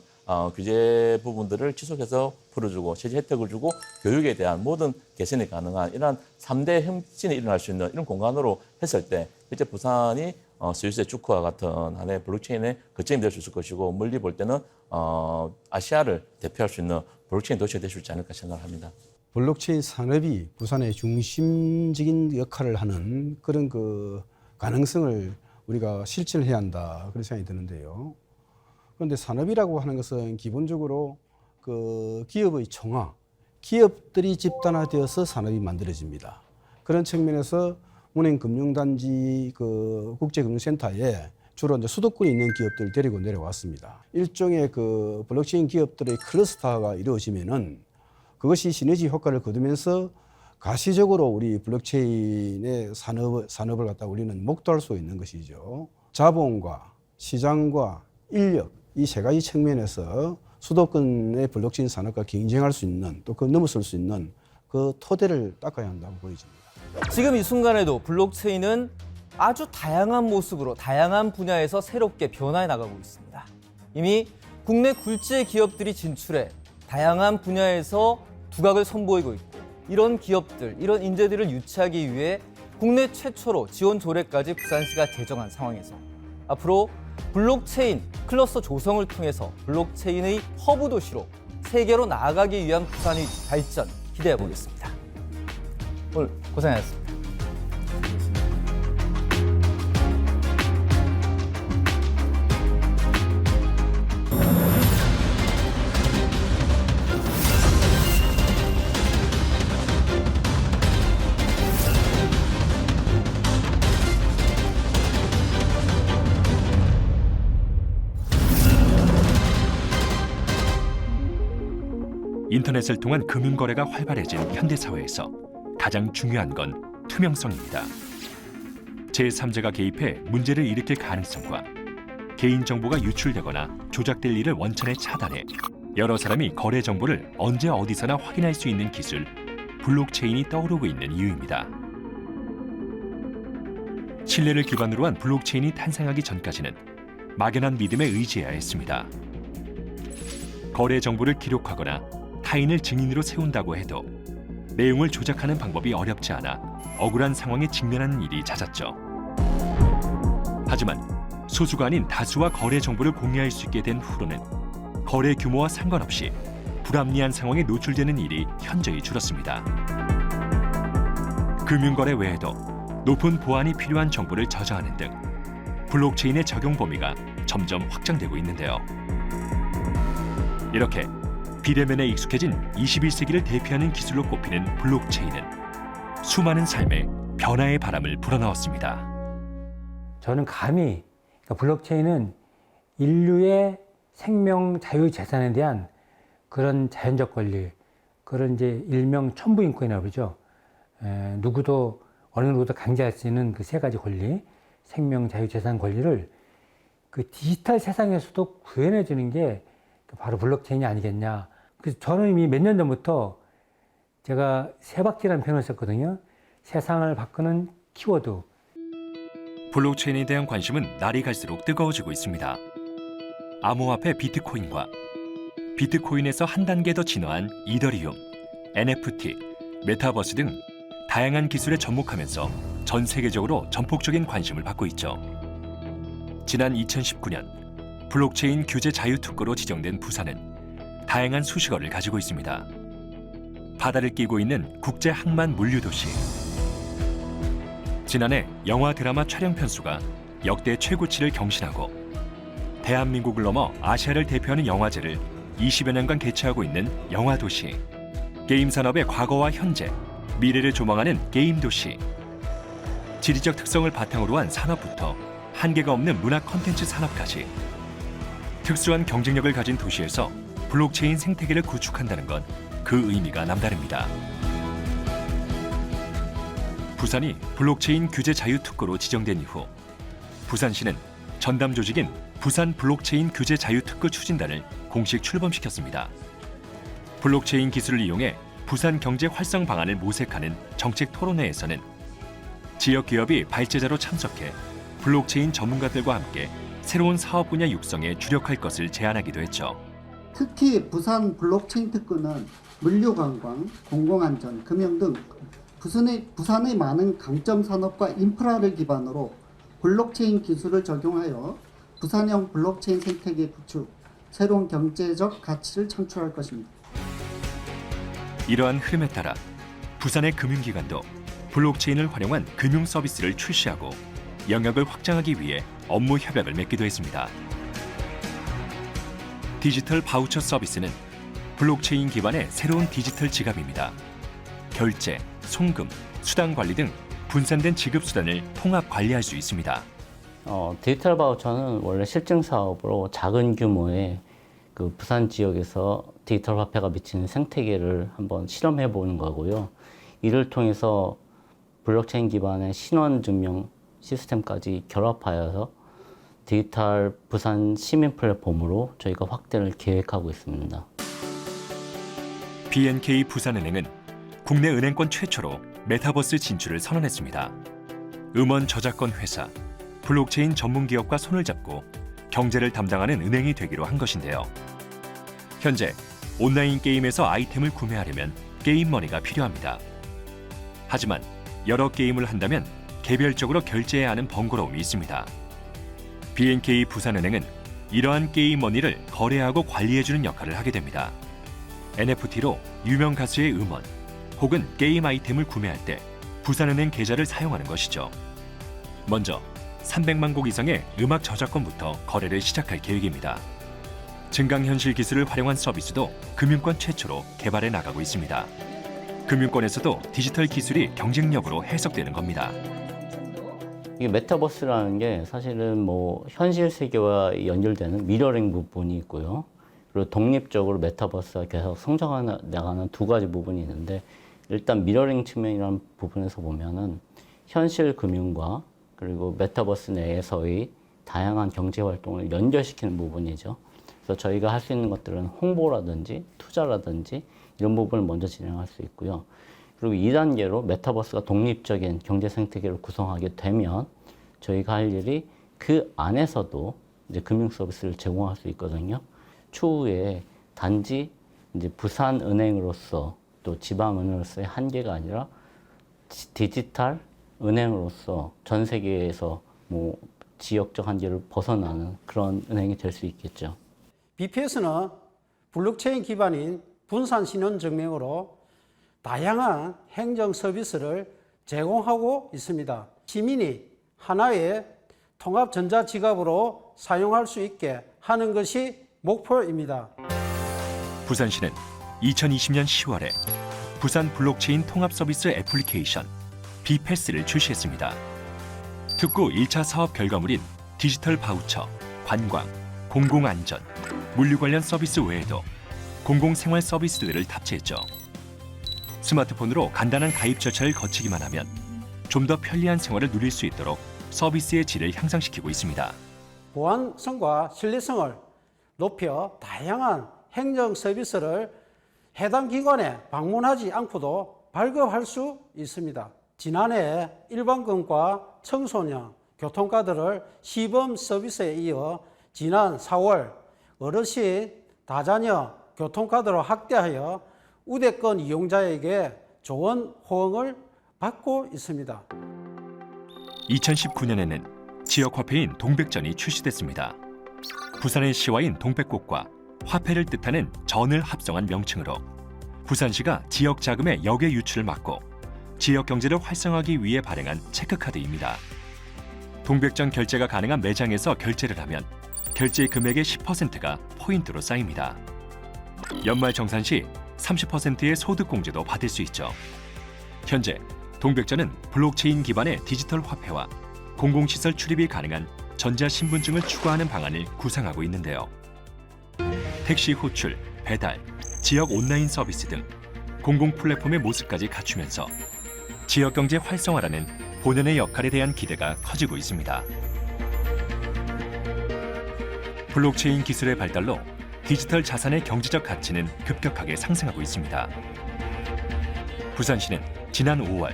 규제 부분들을 지속해서 풀어주고 체제 혜택을 주고 교육에 대한 모든 개선이 가능한 이러한 3대 혁신이 일어날 수 있는 이런 공간으로 했을 때 실제 부산이 스위스의 주크와 같은 하나의 블록체인의 거점이 될 수 있을 것이고, 멀리 볼 때는 아시아를 대표할 수 있는 블록체인 도시가 될 수 있지 않을까 생각을 합니다. 블록체인 산업이 부산의 중심적인 역할을 하는 그런 그 가능성을 우리가 실천을 해야 한다, 그런 생각이 드는데요. 그런데 산업이라고 하는 것은 기본적으로 그 기업의 총화, 기업들이 집단화되어서 산업이 만들어집니다. 그런 측면에서 운행금융단지 그 국제금융센터에 주로 이제 수도권에 있는 기업들을 데리고 내려왔습니다. 일종의 그 블록체인 기업들의 클러스터가 이루어지면은 그것이 시너지 효과를 거두면서 가시적으로 우리 블록체인의 산업을 갖다 우리는 목도할 수 있는 것이죠. 자본과 시장과 인력, 이 세 가지 측면에서 수도권의 블록체인 산업과 경쟁할 수 있는, 또 그 넘어설 수 있는 그 토대를 닦아야 한다고 보여집니다. 지금 이 순간에도 블록체인은 아주 다양한 모습으로 다양한 분야에서 새롭게 변화해 나가고 있습니다. 이미 국내 굴지의 기업들이 진출해 다양한 분야에서 두각을 선보이고 있고, 이런 기업들, 이런 인재들을 유치하기 위해 국내 최초로 지원 조례까지 부산시가 제정한 상황에서 앞으로 블록체인 클러스터 조성을 통해서 블록체인의 허브 도시로 세계로 나아가기 위한 부산의 발전 기대해 보겠습니다. 오늘 고생하셨습니다. 인터넷을 통한 금융거래가 활발해진 현대사회에서 가장 중요한 건 투명성입니다. 제3자가 개입해 문제를 일으킬 가능성과 개인정보가 유출되거나 조작될 일을 원천에 차단해 여러 사람이 거래 정보를 언제 어디서나 확인할 수 있는 기술, 블록체인이 떠오르고 있는 이유입니다. 신뢰를 기반으로 한 블록체인이 탄생하기 전까지는 막연한 믿음에 의지해야 했습니다. 거래 정보를 기록하거나 타인을 증인으로 세운다고 해도 내용을 조작하는 방법이 어렵지 않아 억울한 상황에 직면하는 일이 잦았죠. 하지만 소수가 아닌 다수와 거래 정보를 공유할 수 있게 된 후로는 거래 규모와 상관없이 불합리한 상황에 노출되는 일이 현저히 줄었습니다. 금융거래 외에도 높은 보안이 필요한 정보를 저장하는 등 블록체인의 적용 범위가 점점 확장되고 있는데요. 이렇게 비대면에 익숙해진 21세기를 대표하는 기술로 꼽히는 블록체인은 수많은 삶에 변화의 바람을 불어넣었습니다. 저는 감히 그러니까 블록체인은 인류의 생명 자유 재산에 대한 그런 자연적 권리, 그런 이제 일명 천부인권이라고 그러죠. 누구도 어느 누구도 강제할 수 있는 그 세 가지 권리, 생명, 자유재산 권리를 그 디지털 세상에서도 구현해 주는 게 바로 블록체인이 아니겠냐. 그래서 저는 이미 몇 년 전부터 제가 세박지라는 표현을 썼거든요. 세상을 바꾸는 키워드. 블록체인에 대한 관심은 날이 갈수록 뜨거워지고 있습니다. 암호화폐 비트코인과 비트코인에서 한 단계 더 진화한 이더리움, NFT, 메타버스 등 다양한 기술에 접목하면서 전 세계적으로 전폭적인 관심을 받고 있죠. 지난 2019년 블록체인 규제 자유특구로 지정된 부산은 다양한 수식어를 가지고 있습니다. 바다를 끼고 있는 국제 항만 물류 도시. 지난해 영화 드라마 촬영 편수가 역대 최고치를 경신하고 대한민국을 넘어 아시아를 대표하는 영화제를 20여 년간 개최하고 있는 영화 도시. 게임 산업의 과거와 현재, 미래를 조망하는 게임 도시. 지리적 특성을 바탕으로 한 산업부터 한계가 없는 문화 콘텐츠 산업까지 특수한 경쟁력을 가진 도시에서 블록체인 생태계를 구축한다는 건 그 의미가 남다릅니다. 부산이 블록체인 규제 자유특구로 지정된 이후 부산시는 전담 조직인 부산 블록체인 규제 자유특구 추진단을 공식 출범시켰습니다. 블록체인 기술을 이용해 부산 경제 활성 방안을 모색하는 정책 토론회에서는 지역 기업이 발제자로 참석해 블록체인 전문가들과 함께 새로운 사업 분야 육성에 주력할 것을 제안하기도 했죠. 특히 부산 블록체인 특구는 물류관광, 공공안전, 금융 등 부산의 많은 강점 산업과 인프라를 기반으로 블록체인 기술을 적용하여 부산형 블록체인 생태계 구축, 새로운 경제적 가치를 창출할 것입니다. 이러한 흐름에 따라 부산의 금융기관도 블록체인을 활용한 금융 서비스를 출시하고 영역을 확장하기 위해 업무 협약을 맺기도 했습니다. 디지털 바우처 서비스는 블록체인 기반의 새로운 디지털 지갑입니다. 결제, 송금, 수당 관리 등 분산된 지급 수단을 통합 관리할 수 있습니다. 디지털 바우처는 원래 실증 사업으로 작은 규모의 그 부산 지역에서 디지털 화폐가 미치는 생태계를 한번 실험해 보는 거고요. 이를 통해서 블록체인 기반의 신원 증명 시스템까지 결합하여서 디지털 부산 시민 플랫폼으로 저희가 확대를 계획하고 있습니다. BNK 부산은행은 국내 은행권 최초로 메타버스 진출을 선언했습니다. 음원 저작권 회사, 블록체인 전문 기업과 손을 잡고 경제를 담당하는 은행이 되기로 한 것인데요. 현재 온라인 게임에서 아이템을 구매하려면 게임머니가 필요합니다. 하지만 여러 게임을 한다면 개별적으로 결제해야 하는 번거로움이 있습니다. BNK 부산은행은 이러한 게임머니를 거래하고 관리해주는 역할을 하게 됩니다. NFT로 유명 가수의 음원 혹은 게임 아이템을 구매할 때 부산은행 계좌를 사용하는 것이죠. 먼저 300만 곡 이상의 음악 저작권부터 거래를 시작할 계획입니다. 증강현실 기술을 활용한 서비스도 금융권 최초로 개발해 나가고 있습니다. 금융권에서도 디지털 기술이 경쟁력으로 해석되는 겁니다. 이게 메타버스라는 게 사실은 뭐 현실 세계와 연결되는 미러링 부분이 있고요. 그리고 독립적으로 메타버스가 계속 성장해 나가는 두 가지 부분이 있는데, 일단 미러링 측면이라는 부분에서 보면은 현실 금융과 그리고 메타버스 내에서의 다양한 경제 활동을 연결시키는 부분이죠. 그래서 저희가 할 수 있는 것들은 홍보라든지 투자라든지 이런 부분을 먼저 진행할 수 있고요. 그리고 2단계로 메타버스가 독립적인 경제 생태계를 구성하게 되면 저희가 할 일이 그 안에서도 이제 금융 서비스를 제공할 수 있거든요. 추후에 단지 이제 부산은행으로서 또 지방은행으로서의 한계가 아니라 디지털 은행으로서 전 세계에서 뭐 지역적 한계를 벗어나는 그런 은행이 될 수 있겠죠. BPS는 블록체인 기반인 분산 신원 증명으로 다양한 행정 서비스를 제공하고 있습니다. 시민이 하나의 통합 전자지갑으로 사용할 수 있게 하는 것이 목표입니다. 부산시는 2020년 10월에 부산 블록체인 통합 서비스 애플리케이션 BPS를 출시했습니다. 특구 1차 사업 결과물인 디지털 바우처, 관광, 공공안전, 물류 관련 서비스 외에도 공공생활 서비스들을 탑재했죠. 스마트폰으로 간단한 가입 절차를 거치기만 하면 좀 더 편리한 생활을 누릴 수 있도록 서비스의 질을 향상시키고 있습니다. 보안성과 신뢰성을 높여 다양한 행정 서비스를 해당 기관에 방문하지 않고도 발급할 수 있습니다. 지난해 일반권과 청소년, 교통카드를 시범 서비스에 이어 지난 4월 어르신, 다자녀 교통카드로 확대하여 우대권 이용자에게 좋은 호응을 받고 있습니다. 2019년에는 지역화폐인 동백전이 출시됐습니다. 부산의 시와인 동백꽃과 화폐를 뜻하는 전을 합성한 명칭으로 부산시가 지역 자금의 역외 유출을 막고 지역 경제를 활성화하기 위해 발행한 체크카드입니다. 동백전 결제가 가능한 매장에서 결제를 하면 결제 금액의 10%가 포인트로 쌓입니다. 연말 정산 시 30%의 소득공제도 받을 수 있죠. 현재 동백전은 블록체인 기반의 디지털 화폐와 공공시설 출입이 가능한 전자신분증을 추가하는 방안을 구상하고 있는데요. 택시 호출, 배달, 지역 온라인 서비스 등 공공 플랫폼의 모습까지 갖추면서 지역 경제 활성화라는 본연의 역할에 대한 기대가 커지고 있습니다. 블록체인 기술의 발달로 디지털 자산의 경제적 가치는 급격하게 상승하고 있습니다. 부산시는 지난 5월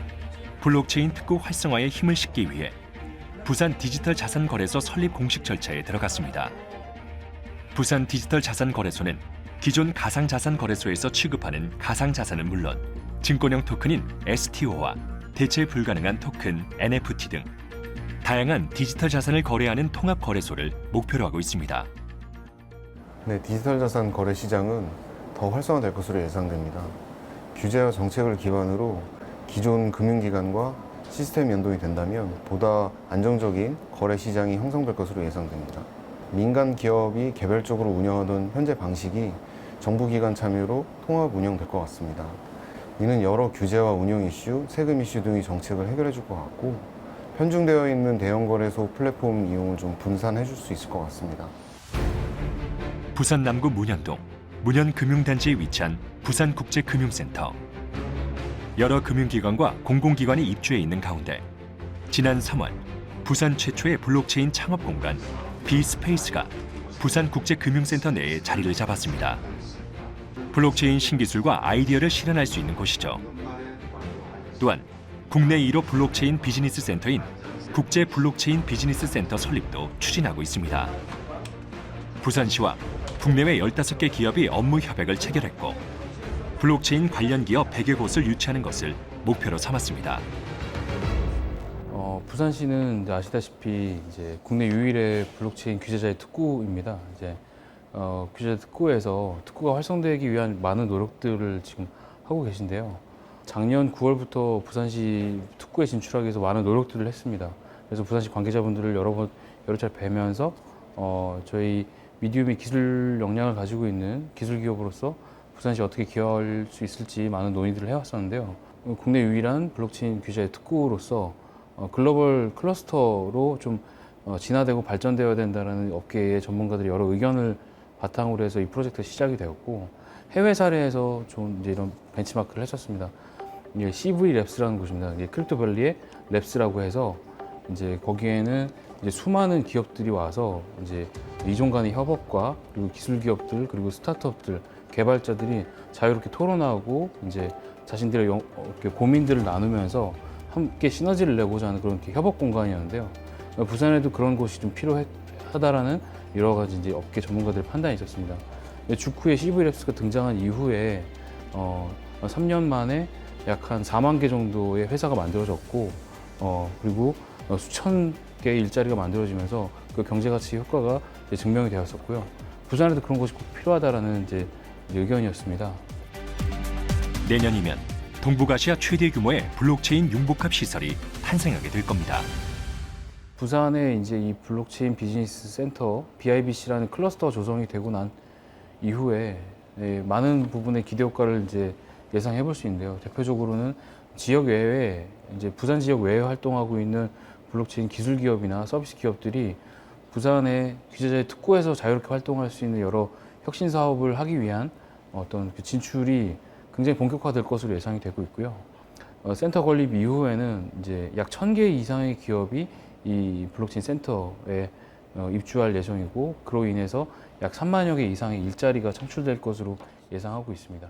블록체인 특구 활성화에 힘을 싣기 위해 부산 디지털 자산 거래소 설립 공식 절차에 들어갔습니다. 부산 디지털 자산 거래소는 기존 가상 자산 거래소에서 취급하는 가상 자산은 물론 증권형 토큰인 STO와 대체 불가능한 토큰 NFT 등 다양한 디지털 자산을 거래하는 통합 거래소를 목표로 하고 있습니다. 네, 디지털 자산 거래 시장은 더 활성화될 것으로 예상됩니다. 규제와 정책을 기반으로 기존 금융기관과 시스템 연동이 된다면 보다 안정적인 거래 시장이 형성될 것으로 예상됩니다. 민간 기업이 개별적으로 운영하던 현재 방식이 정부기관 참여로 통합 운영될 것 같습니다. 이는 여러 규제와 운영 이슈, 세금 이슈 등의 정책을 해결해 줄 것 같고 편중되어 있는 대형 거래소 플랫폼 이용을 좀 분산해 줄 수 있을 것 같습니다. 부산 남구 문현동, 문현금융단지에 위치한 부산국제금융센터. 여러 금융기관과 공공기관이 입주해 있는 가운데 지난 3월 부산 최초의 블록체인 창업 공간 비스페이스가 부산국제금융센터 내에 자리를 잡았습니다. 블록체인 신기술과 아이디어를 실현할 수 있는 곳이죠. 또한 국내 1호 블록체인 비즈니스 센터인 국제 블록체인 비즈니스 센터 설립도 추진하고 있습니다. 부산시와 국내외 15개 기업이 업무 협약을 체결했고 블록체인 관련 기업 100여 곳을 유치하는 것을 목표로 삼았습니다. 부산시는 이제 아시다시피 이제 국내 유일의 블록체인 규제자의 특구입니다. 이제 규제자 특구에서 특구가 활성되기 위한 많은 노력들을 지금 하고 계신데요. 작년 9월부터 부산시 특구에 진출하기 위해서 많은 노력들을 했습니다. 그래서 부산시 관계자분들을 여러 차례 뵈면서 저희 미디움이 기술 역량을 가지고 있는 기술 기업으로서 부산시 어떻게 기여할 수 있을지 많은 논의들을 해왔었는데요. 국내 유일한 블록체인 규제의 특구로서 글로벌 클러스터로 좀 진화되고 발전되어야 된다는 업계의 전문가들이 여러 의견을 바탕으로 해서 이 프로젝트가 시작이 되었고 해외 사례에서 좀 이제 이런 벤치마크를 했었습니다. 이게 CV 랩스라는 곳입니다. 이게 크립토밸리의 랩스라고 해서 이제 거기에는 이제 수많은 기업들이 와서 이제 이종 간의 협업과 그리고 기술 기업들 그리고 스타트업들 개발자들이 자유롭게 토론하고 이제 자신들의 이렇게 고민들을 나누면서 함께 시너지를 내고자 하는 그런 협업 공간이었는데요. 부산에도 그런 곳이 좀 필요하다라는 여러 가지 이제 업계 전문가들의 판단이 있었습니다. 주쿠에 CV랩스가 등장한 이후에 3년 만에 약 한 4만 개 정도의 회사가 만들어졌고 그리고 수천 개의 일자리가 만들어지면서 그 경제 가치 효과가 이제 증명이 되었었고요. 부산에도 그런 곳이 꼭 필요하다라는 이제 의견이었습니다. 내년이면 동북아시아 최대 규모의 블록체인 융복합 시설이 탄생하게 될 겁니다. 부산에 이제 이 블록체인 비즈니스 센터 BIBC라는 클러스터가 조성이 되고 난 이후에 많은 부분의 기대 효과를 이제 예상해 볼 수 있는데요. 대표적으로는 지역 외에 이제 부산 지역 외에 활동하고 있는 블록체인 기술 기업이나 서비스 기업들이 부산의 규제자의 특구에서 자유롭게 활동할 수 있는 여러 혁신 사업을 하기 위한 어떤 그 진출이 굉장히 본격화될 것으로 예상이 되고 있고요. 센터 건립 이후에는 이제 약 1,000개 이상의 기업이 이 블록체인 센터에 입주할 예정이고 그로 인해서 약 3만여 개 이상의 일자리가 창출될 것으로 예상하고 있습니다.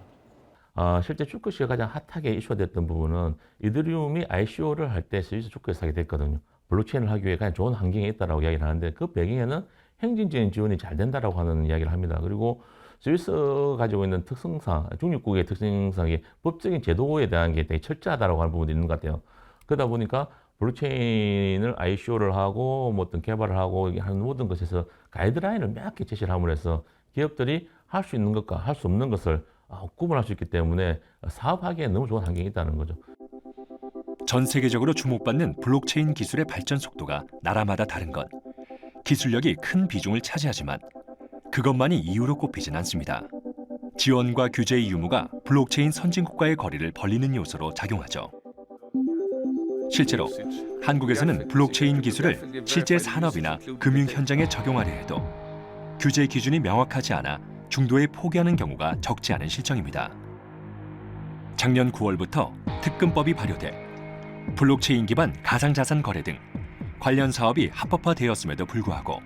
실제 주크시가 가장 핫하게 이슈가 됐던 부분은 이더리움이 ICO를 할 때 스위스 주크에서 하게 됐거든요. 블록체인을 하기 위해 가장 좋은 환경에 있다라고 이야기를 하는데 그 배경에는 행정적인 지원이 잘 된다라고 하는 이야기를 합니다. 그리고 스위스가 가지고 있는 특성상, 중립국의 특성상이 법적인 제도에 대한 게 되게 철저하다라고 하는 부분도 있는 것 같아요. 그러다 보니까 블록체인을 ICO를 하고 뭐 어떤 개발을 하고 하는 모든 것에서 가이드라인을 명확히 제시를 함으로 해서 기업들이 할 수 있는 것과 할 수 없는 것을 구분할 수 있기 때문에 사업하기에 너무 좋은 환경이 있다는 거죠. 전 세계적으로 주목받는 블록체인 기술의 발전 속도가 나라마다 다른 건 기술력이 큰 비중을 차지하지만 그것만이 이유로 꼽히진 않습니다. 지원과 규제의 유무가 블록체인 선진국과의 거리를 벌리는 요소로 작용하죠. 실제로 한국에서는 블록체인 기술을 실제 산업이나 금융 현장에 적용하려 해도 규제 기준이 명확하지 않아 중도에 포기하는 경우가 적지 않은 실정입니다. 작년 9월부터 특금법이 발효돼 블록체인 기반 가상자산 거래 등 관련 사업이 합법화되었음에도 불구하고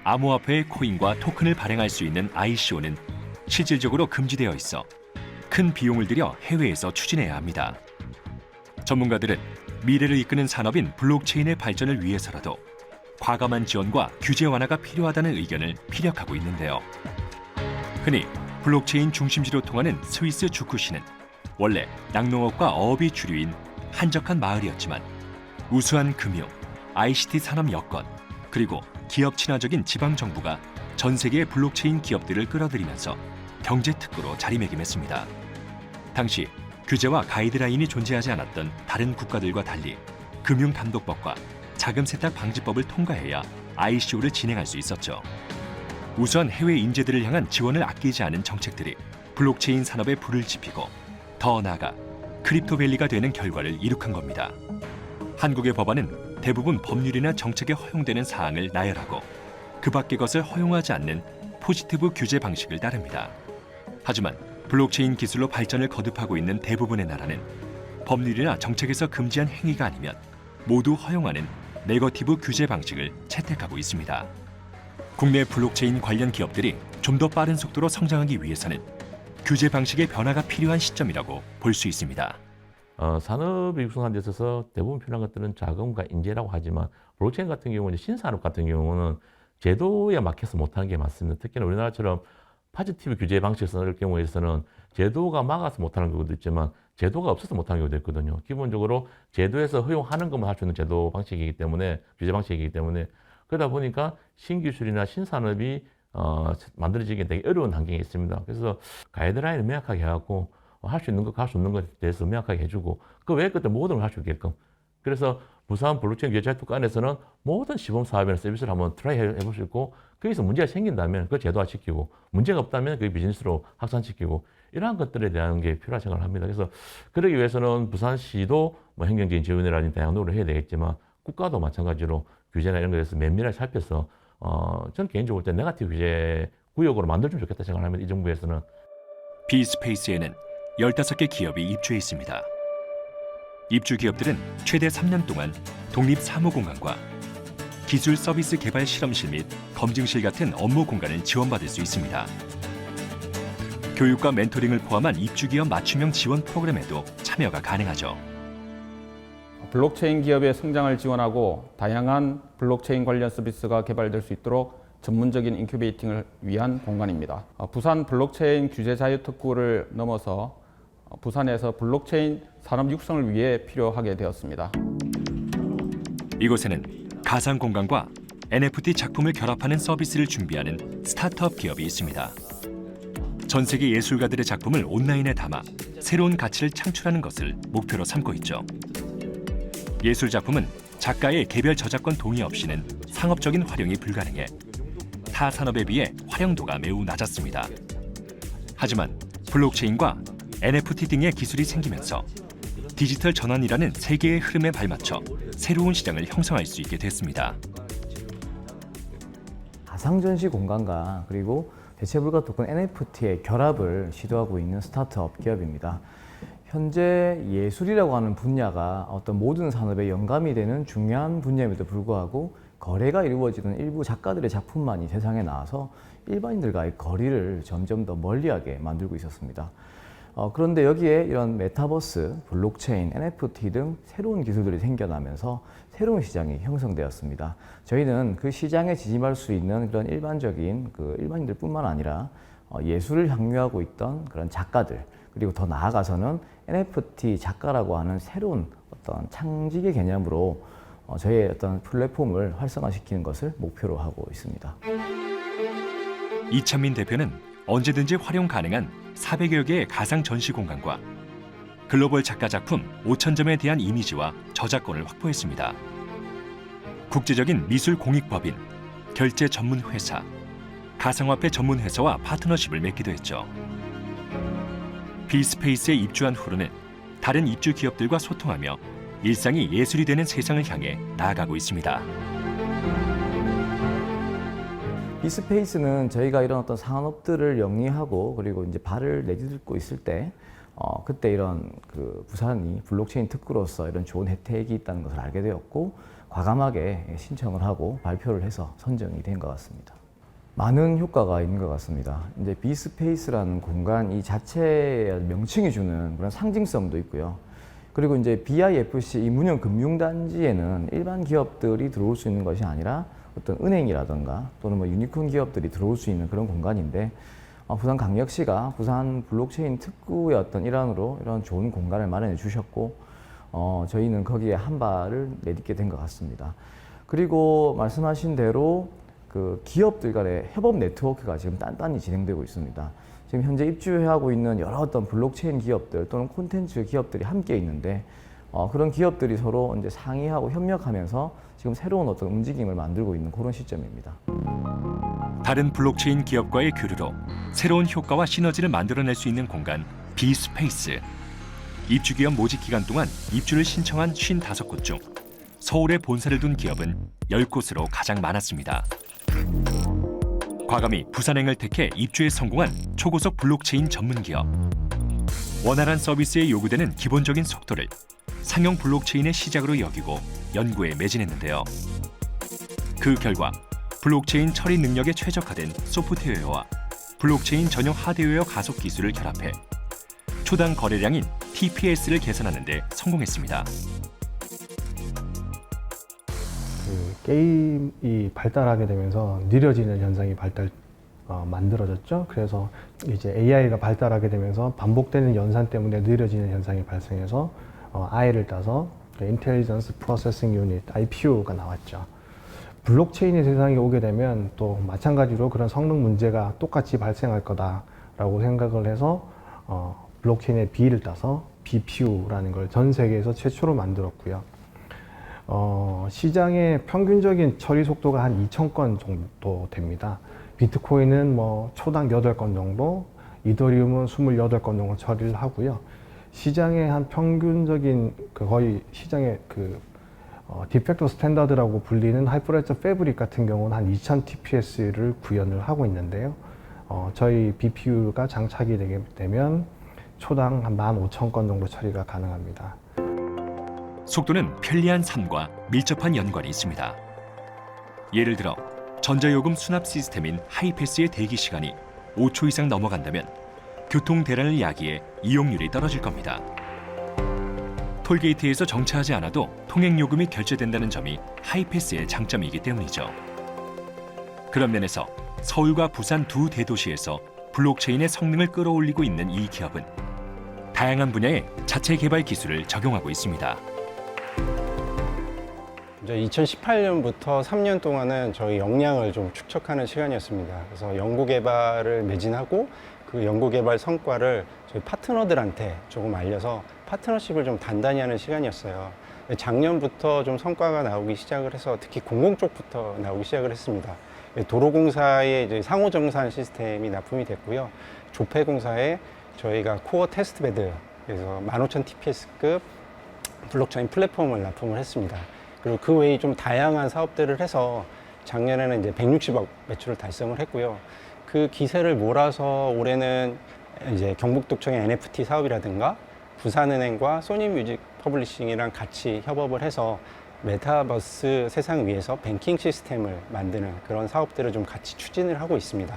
암호화폐의 코인과 토큰을 발행할 수 있는 ICO는 실질적으로 금지되어 있어 큰 비용을 들여 해외에서 추진해야 합니다. 전문가들은 미래를 이끄는 산업인 블록체인의 발전을 위해서라도 과감한 지원과 규제 완화가 필요하다는 의견을 피력하고 있는데요. 흔히 블록체인 중심지로 통하는 스위스 주쿠시는 원래 낙농업과 어업이 주류인 한적한 마을이었지만 우수한 금융, ICT 산업 여건, 그리고 기업 친화적인 지방 정부가 전 세계의 블록체인 기업들을 끌어들이면서 경제 특구로 자리매김했습니다. 당시 규제와 가이드라인이 존재하지 않았던 다른 국가들과 달리 금융감독법과 자금 세탁 방지법을 통과해야 ICO를 진행할 수 있었죠. 우수한 해외 인재들을 향한 지원을 아끼지 않은 정책들이 블록체인 산업에 불을 지피고 더 나아가 크립토밸리가 되는 결과를 이룩한 겁니다. 한국의 법안은 대부분 법률이나 정책에 허용되는 사항을 나열하고 그 밖의 것을 허용하지 않는 포지티브 규제 방식을 따릅니다. 하지만 블록체인 기술로 발전을 거듭하고 있는 대부분의 나라는 법률이나 정책에서 금지한 행위가 아니면 모두 허용하는 네거티브 규제 방식을 채택하고 있습니다. 국내 블록체인 관련 기업들이 좀 더 빠른 속도로 성장하기 위해서는 규제 방식의 변화가 필요한 시점이라고 볼 수 있습니다. 산업이 육성하는 데 있어서 대부분 필요한 것들은 자금과 인재라고 하지만 블록체인 같은 경우는 신산업 같은 경우는 제도에 막혀서 못하는 게 맞습니다. 특히나 우리나라처럼 파지티브 규제 방식을 쓰는 경우에서는 제도가 막아서 못하는 경우도 있지만 제도가 없어서 못하는 경우도 있거든요. 기본적으로 제도에서 허용하는 것만 할 수 있는 제도 방식이기 때문에 규제 방식이기 때문에 그러다 보니까 신기술이나 신산업이 만들어지기 되게 어려운 환경에 있습니다. 그래서 가이드라인을 명확하게 해갖고 할 수 있는 것, 할 수 없는 것에 대해서 명확하게 해주고 그 외의 것들 모든 걸 할 수 있게끔. 그래서 부산 블록체인 규제 특구 안에서는 모든 시범 사업이나 서비스를 한번 트라이 해볼 수 있고 거기서 문제가 생긴다면 그걸 제도화시키고 문제가 없다면 그게 비즈니스로 확산시키고 이러한 것들에 대한 게 필요한 생각을 합니다. 그래서 그러기 위해서는 부산시도 뭐 행정적인 지원이라든지 다양한 노력을 해야 되겠지만 국가도 마찬가지로 규제나 이런 것에 대해서 면밀하게 살펴서 저는 개인적으로 볼 때 네거티브 규제 구역으로 만들면 좋겠다 생각을 합니다. 이 정부에서는. 비스페이스에는 15개 기업이 입주해 있습니다. 입주 기업들은 최대 3년 동안 독립 사무공간과 기술 서비스 개발 실험실 및 검증실 같은 업무 공간을 지원받을 수 있습니다. 교육과 멘토링을 포함한 입주 기업 맞춤형 지원 프로그램에도 참여가 가능하죠. 블록체인 기업의 성장을 지원하고 다양한 블록체인 관련 서비스가 개발될 수 있도록 전문적인 인큐베이팅을 위한 공간입니다. 부산 블록체인 규제 자유 특구를 넘어서 부산에서 블록체인 산업 육성을 위해 필요하게 되었습니다. 이곳에는 가상 공간과 NFT 작품을 결합하는 서비스를 준비하는 스타트업 기업이 있습니다. 전 세계 예술가들의 작품을 온라인에 담아 새로운 가치를 창출하는 것을 목표로 삼고 있죠. 예술 작품은 작가의 개별 저작권 동의 없이는 상업적인 활용이 불가능해 타 산업에 비해 활용도가 매우 낮았습니다. 하지만 블록체인과 NFT 등의 기술이 생기면서 디지털 전환이라는 세계의 흐름에 발맞춰 새로운 시장을 형성할 수 있게 됐습니다. 가상전시 공간과 그리고 대체불가 토큰 NFT의 결합을 시도하고 있는 스타트업 기업입니다. 현재 예술이라고 하는 분야가 어떤 모든 산업에 영감이 되는 중요한 분야임에도 불구하고 거래가 이루어지는 일부 작가들의 작품만이 세상에 나와서 일반인들과의 거리를 점점 더 멀리하게 만들고 있었습니다. 그런데 여기에 이런 메타버스, 블록체인, NFT 등 새로운 기술들이 생겨나면서 새로운 시장이 형성되었습니다. 저희는 그 시장에 진입할 수 있는 그런 일반적인 일반인들뿐만 아니라 예술을 향유하고 있던 그런 작가들, 그리고 더 나아가서는 NFT 작가라고 하는 새로운 어떤 창직의 개념으로 저희의 어떤 플랫폼을 활성화시키는 것을 목표로 하고 있습니다. 이찬민 대표는 언제든지 활용 가능한 400여 개의 가상 전시 공간과 글로벌 작가 작품 5,000점에 대한 이미지와 저작권을 확보했습니다. 국제적인 미술 공익법인, 결제 전문 회사, 가상화폐 전문 회사와 파트너십을 맺기도 했죠. 비스페이스에 입주한 후로는 다른 입주 기업들과 소통하며 일상이 예술이 되는 세상을 향해 나아가고 있습니다. 비스페이스는 저희가 이런 어떤 산업들을 영위하고 그리고 이제 발을 내딛고 있을 때 그때 이런 부산이 블록체인 특구로서 이런 좋은 혜택이 있다는 것을 알게 되었고 과감하게 신청을 하고 발표를 해서 선정이 된 것 같습니다. 많은 효과가 있는 것 같습니다. 이제 비스페이스라는 공간 이 자체의 명칭이 주는 그런 상징성도 있고요. 그리고 이제 BIFC 이 문형 금융단지에는 일반 기업들이 들어올 수 있는 것이 아니라 어떤 은행이라든가 또는 뭐 유니콘 기업들이 들어올 수 있는 그런 공간인데 부산광역시가 부산 블록체인 특구의 어떤 일환으로 이런 좋은 공간을 마련해 주셨고 저희는 거기에 한 발을 내딛게 된 것 같습니다. 그리고 말씀하신 대로 기업들 간의 협업 네트워크가 지금 단단히 진행되고 있습니다. 지금 현재 입주하고 있는 여러 어떤 블록체인 기업들 또는 콘텐츠 기업들이 함께 있는데 그런 기업들이 서로 이제 상의하고 협력하면서 지금 새로운 어떤 움직임을 만들고 있는 그런 시점입니다. 다른 블록체인 기업과의 교류로 새로운 효과와 시너지를 만들어낼 수 있는 공간 비스페이스. 입주 기업 모집 기간 동안 입주를 신청한 55곳 중 서울에 본사를 둔 기업은 10곳으로 가장 많았습니다. 과감히 부산행을 택해 입주에 성공한 초고속 블록체인 전문 기업. 원활한 서비스에 요구되는 기본적인 속도를 상용 블록체인의 시작으로 여기고 연구에 매진했는데요. 그 결과 블록체인 처리 능력에 최적화된 소프트웨어와 블록체인 전용 하드웨어 가속 기술을 결합해 초당 거래량인 TPS를 개선하는 데 성공했습니다. 게임이 발달하게 되면서 느려지는 현상이 만들어졌죠. 그래서 이제 AI가 발달하게 되면서 반복되는 연산 때문에 느려지는 현상이 발생해서 I를 따서 Intelligence Processing Unit, IPU가 나왔죠. 블록체인의 세상에 오게 되면 또 마찬가지로 그런 성능 문제가 똑같이 발생할 거다라고 생각을 해서 블록체인의 B를 따서 BPU라는 걸 전 세계에서 최초로 만들었고요. 시장의 평균적인 처리 속도가 한 2,000건 정도 됩니다. 비트코인은 초당 8건 정도, 이더리움은 28건 정도 처리를 하고요. 시장의 한 평균적인 거의 시장의 디팩토 스탠다드라고 불리는 하이퍼레저 패브릭 같은 경우는 한 2000 TPS를 구현을 하고 있는데요. 저희 BPU가 장착이 되게 되면 초당 한 15,000건 정도 처리가 가능합니다. 속도는 편리한 삶과 밀접한 연관이 있습니다. 예를 들어 전자요금 수납 시스템인 하이패스의 대기 시간이 5초 이상 넘어간다면 교통 대란을 야기해 이용률이 떨어질 겁니다. 톨게이트에서 정차하지 않아도 통행요금이 결제된다는 점이 하이패스의 장점이기 때문이죠. 그런 면에서 서울과 부산 두 대도시에서 블록체인의 성능을 끌어올리고 있는 이 기업은 다양한 분야의 자체 개발 기술을 적용하고 있습니다. 이제 2018년부터 3년 동안은 저희 역량을 좀 축적하는 시간이었습니다. 그래서 연구개발을 매진하고 그 연구개발 성과를 저희 파트너들한테 조금 알려서 파트너십을 좀 단단히 하는 시간이었어요. 작년부터 좀 성과가 나오기 시작을 해서 특히 공공 쪽부터 나오기 시작을 했습니다. 도로공사의 이제 상호정산 시스템이 납품이 됐고요. 조폐공사에 저희가 코어 테스트베드, 그래서 15,000 TPS급 블록체인 플랫폼을 납품을 했습니다. 그리고 그 외에 좀 다양한 사업들을 해서 작년에는 이제 160억 매출을 달성을 했고요. 그 기세를 몰아서 올해는 이제 경북도청의 NFT 사업이라든가 부산은행과 소니뮤직 퍼블리싱이랑 같이 협업을 해서 메타버스 세상 위에서 뱅킹 시스템을 만드는 그런 사업들을 좀 같이 추진을 하고 있습니다.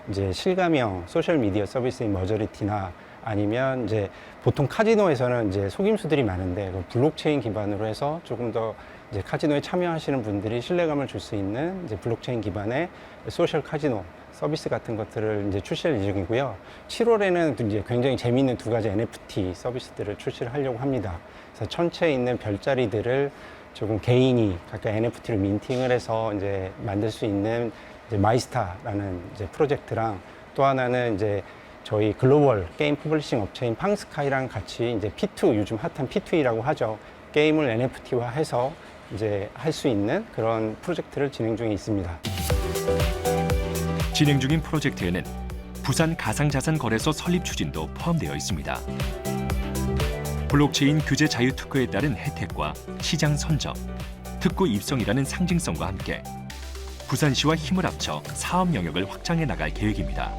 이제 실감형 소셜 미디어 서비스의 머저리티나 아니면 이제 보통 카지노에서는 이제 속임수들이 많은데 그 블록체인 기반으로 해서 조금 더 이제 카지노에 참여하시는 분들이 신뢰감을 줄 수 있는 이제 블록체인 기반의 소셜 카지노 서비스 같은 것들을 이제 출시할 예정이고요. 7월에는 이제 굉장히 재미있는 두 가지 NFT 서비스들을 출시를 하려고 합니다. 그래서 천체에 있는 별자리들을 조금 개인이 각각 NFT를 민팅을 해서 이제 만들 수 있는 이제 마이스타라는 이제 프로젝트랑 또 하나는 이제 저희 글로벌 게임 퍼블리싱 업체인 팡스카이랑 같이 이제 P2 요즘 핫한 P2E라고 하죠. 게임을 NFT화해서 이제 할 수 있는 그런 프로젝트를 진행 중에 있습니다. 진행 중인 프로젝트에는 부산 가상자산 거래소 설립 추진도 포함되어 있습니다. 블록체인 규제 자유 특구에 따른 혜택과 시장 선점, 특구 입성이라는 상징성과 함께 부산시와 힘을 합쳐 사업 영역을 확장해 나갈 계획입니다.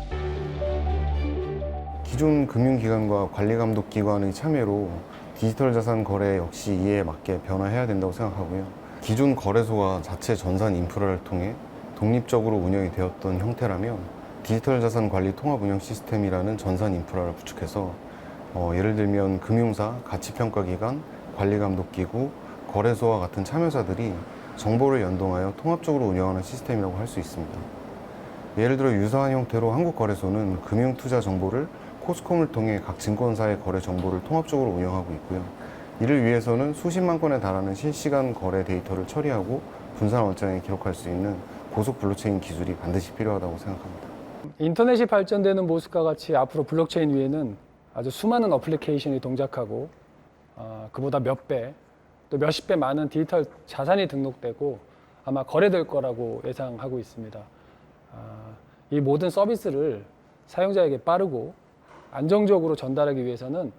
기존 금융기관과 관리감독기관의 참여로 디지털 자산 거래 역시 이에 맞게 변화해야 된다고 생각하고요. 기존 거래소가 자체 전산 인프라를 통해 독립적으로 운영이 되었던 형태라면 디지털 자산 관리 통합 운영 시스템이라는 전산 인프라를 구축해서 예를 들면 금융사, 가치평가기관, 관리감독기구, 거래소와 같은 참여자들이 정보를 연동하여 통합적으로 운영하는 시스템이라고 할 수 있습니다. 예를 들어 유사한 형태로 한국거래소는 금융투자 정보를 코스콤을 통해 각 증권사의 거래 정보를 통합적으로 운영하고 있고요. 이를 위해서는 수십만 건에 달하는 실시간 거래 데이터를 처리하고 분산 원장에 기록할 수 있는 고속 블록체인 기술이 반드시 필요하다고 생각합니다. 인터넷이 발전되는 모습과 같이 앞으로 블록체인 위에는 아주 수많은 어플리케이션이 동작하고 그보다 몇 배, 또 몇십 배 많은 디지털 자산이 등록되고 아마 거래될 거라고 예상하고 있습니다. 이 모든 서비스를 사용자에게 빠르고 안정적으로 전달하기 위해서는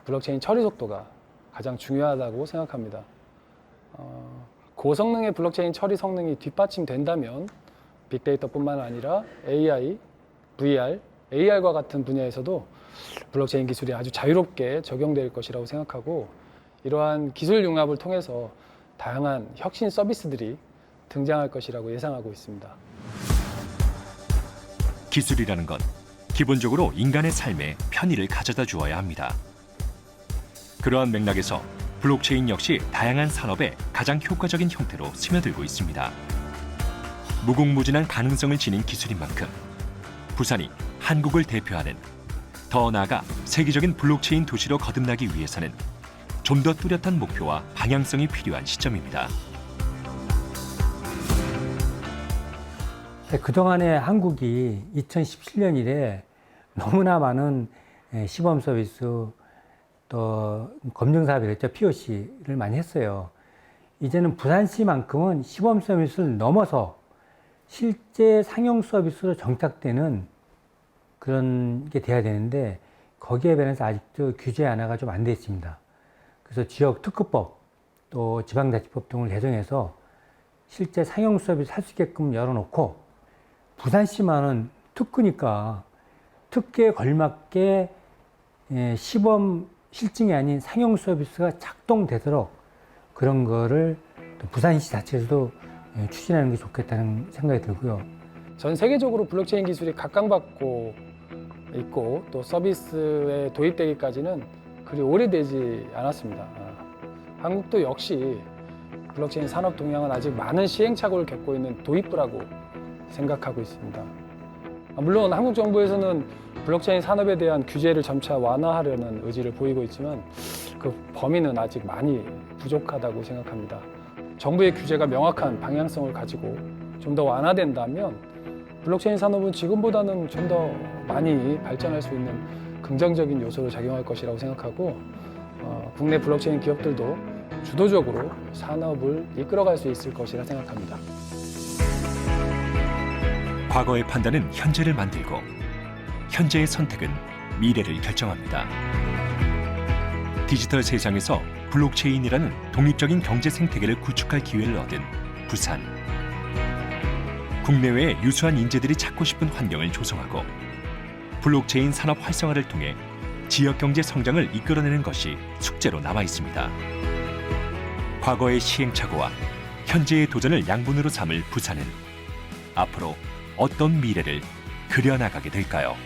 블록체인 처리 속도가 가장 중요하다고 생각합니다. 고성능의 블록체인 처리 성능이 뒷받침된다면 빅데이터뿐만 아니라 AI, VR, AR과 같은 분야에서도 블록체인 기술이 아주 자유롭게 적용될 것이라고 생각하고 이러한 기술 융합을 통해서 다양한 혁신 서비스들이 등장할 것이라고 예상하고 있습니다. 기술이라는 건 기본적으로 인간의 삶에 편의를 가져다 주어야 합니다. 그러한 맥락에서 블록체인 역시 다양한 산업에 가장 효과적인 형태로 스며들고 있습니다. 무궁무진한 가능성을 지닌 기술인 만큼 부산이 한국을 대표하는 더 나아가 세계적인 블록체인 도시로 거듭나기 위해서는 좀 더 뚜렷한 목표와 방향성이 필요한 시점입니다. 그동안에 한국이 2017년 이래 너무나 많은 시범 서비스 또 검증 사업이랬죠. POC를 많이 했어요. 이제는 부산시만큼은 시범 서비스를 넘어서 실제 상용 서비스로 정착되는 그런 게 돼야 되는데 거기에 반해서 아직도 규제 완화가 좀 안 돼 있습니다. 그래서 지역 특구법 또 지방자치법 등을 개정해서 실제 상용 서비스 할 수 있게끔 열어놓고 부산시만은 특구니까 특기에 걸맞게 시범 실증이 아닌 상용 서비스가 작동되도록 그런 거를 부산시 자체에서도 추진하는 게 좋겠다는 생각이 들고요. 전 세계적으로 블록체인 기술이 각광받고 있고 또 서비스에 도입되기까지는 그리 오래되지 않았습니다. 한국도 역시 블록체인 산업 동향은 아직 많은 시행착오를 겪고 있는 도입부라고 생각하고 있습니다. 물론 한국 정부에서는 블록체인 산업에 대한 규제를 점차 완화하려는 의지를 보이고 있지만 그 범위는 아직 많이 부족하다고 생각합니다. 정부의 규제가 명확한 방향성을 가지고 좀 더 완화된다면 블록체인 산업은 지금보다는 좀 더 많이 발전할 수 있는 긍정적인 요소로 작용할 것이라고 생각하고 국내 블록체인 기업들도 주도적으로 산업을 이끌어갈 수 있을 것이라 생각합니다. 과거의 판단은 현재를 만들고 현재의 선택은 미래를 결정합니다. 디지털 세상에서 블록체인이라는 독립적인 경제 생태계를 구축할 기회를 얻은 부산. 국내외의 유수한 인재들이 찾고 싶은 환경을 조성하고 블록체인 산업 활성화를 통해 지역 경제 성장을 이끌어내는 것이 숙제로 남아 있습니다. 과거의 시행착오와 현재의 도전을 양분으로 삼을 부산은 앞으로 어떤 미래를 그려나가게 될까요?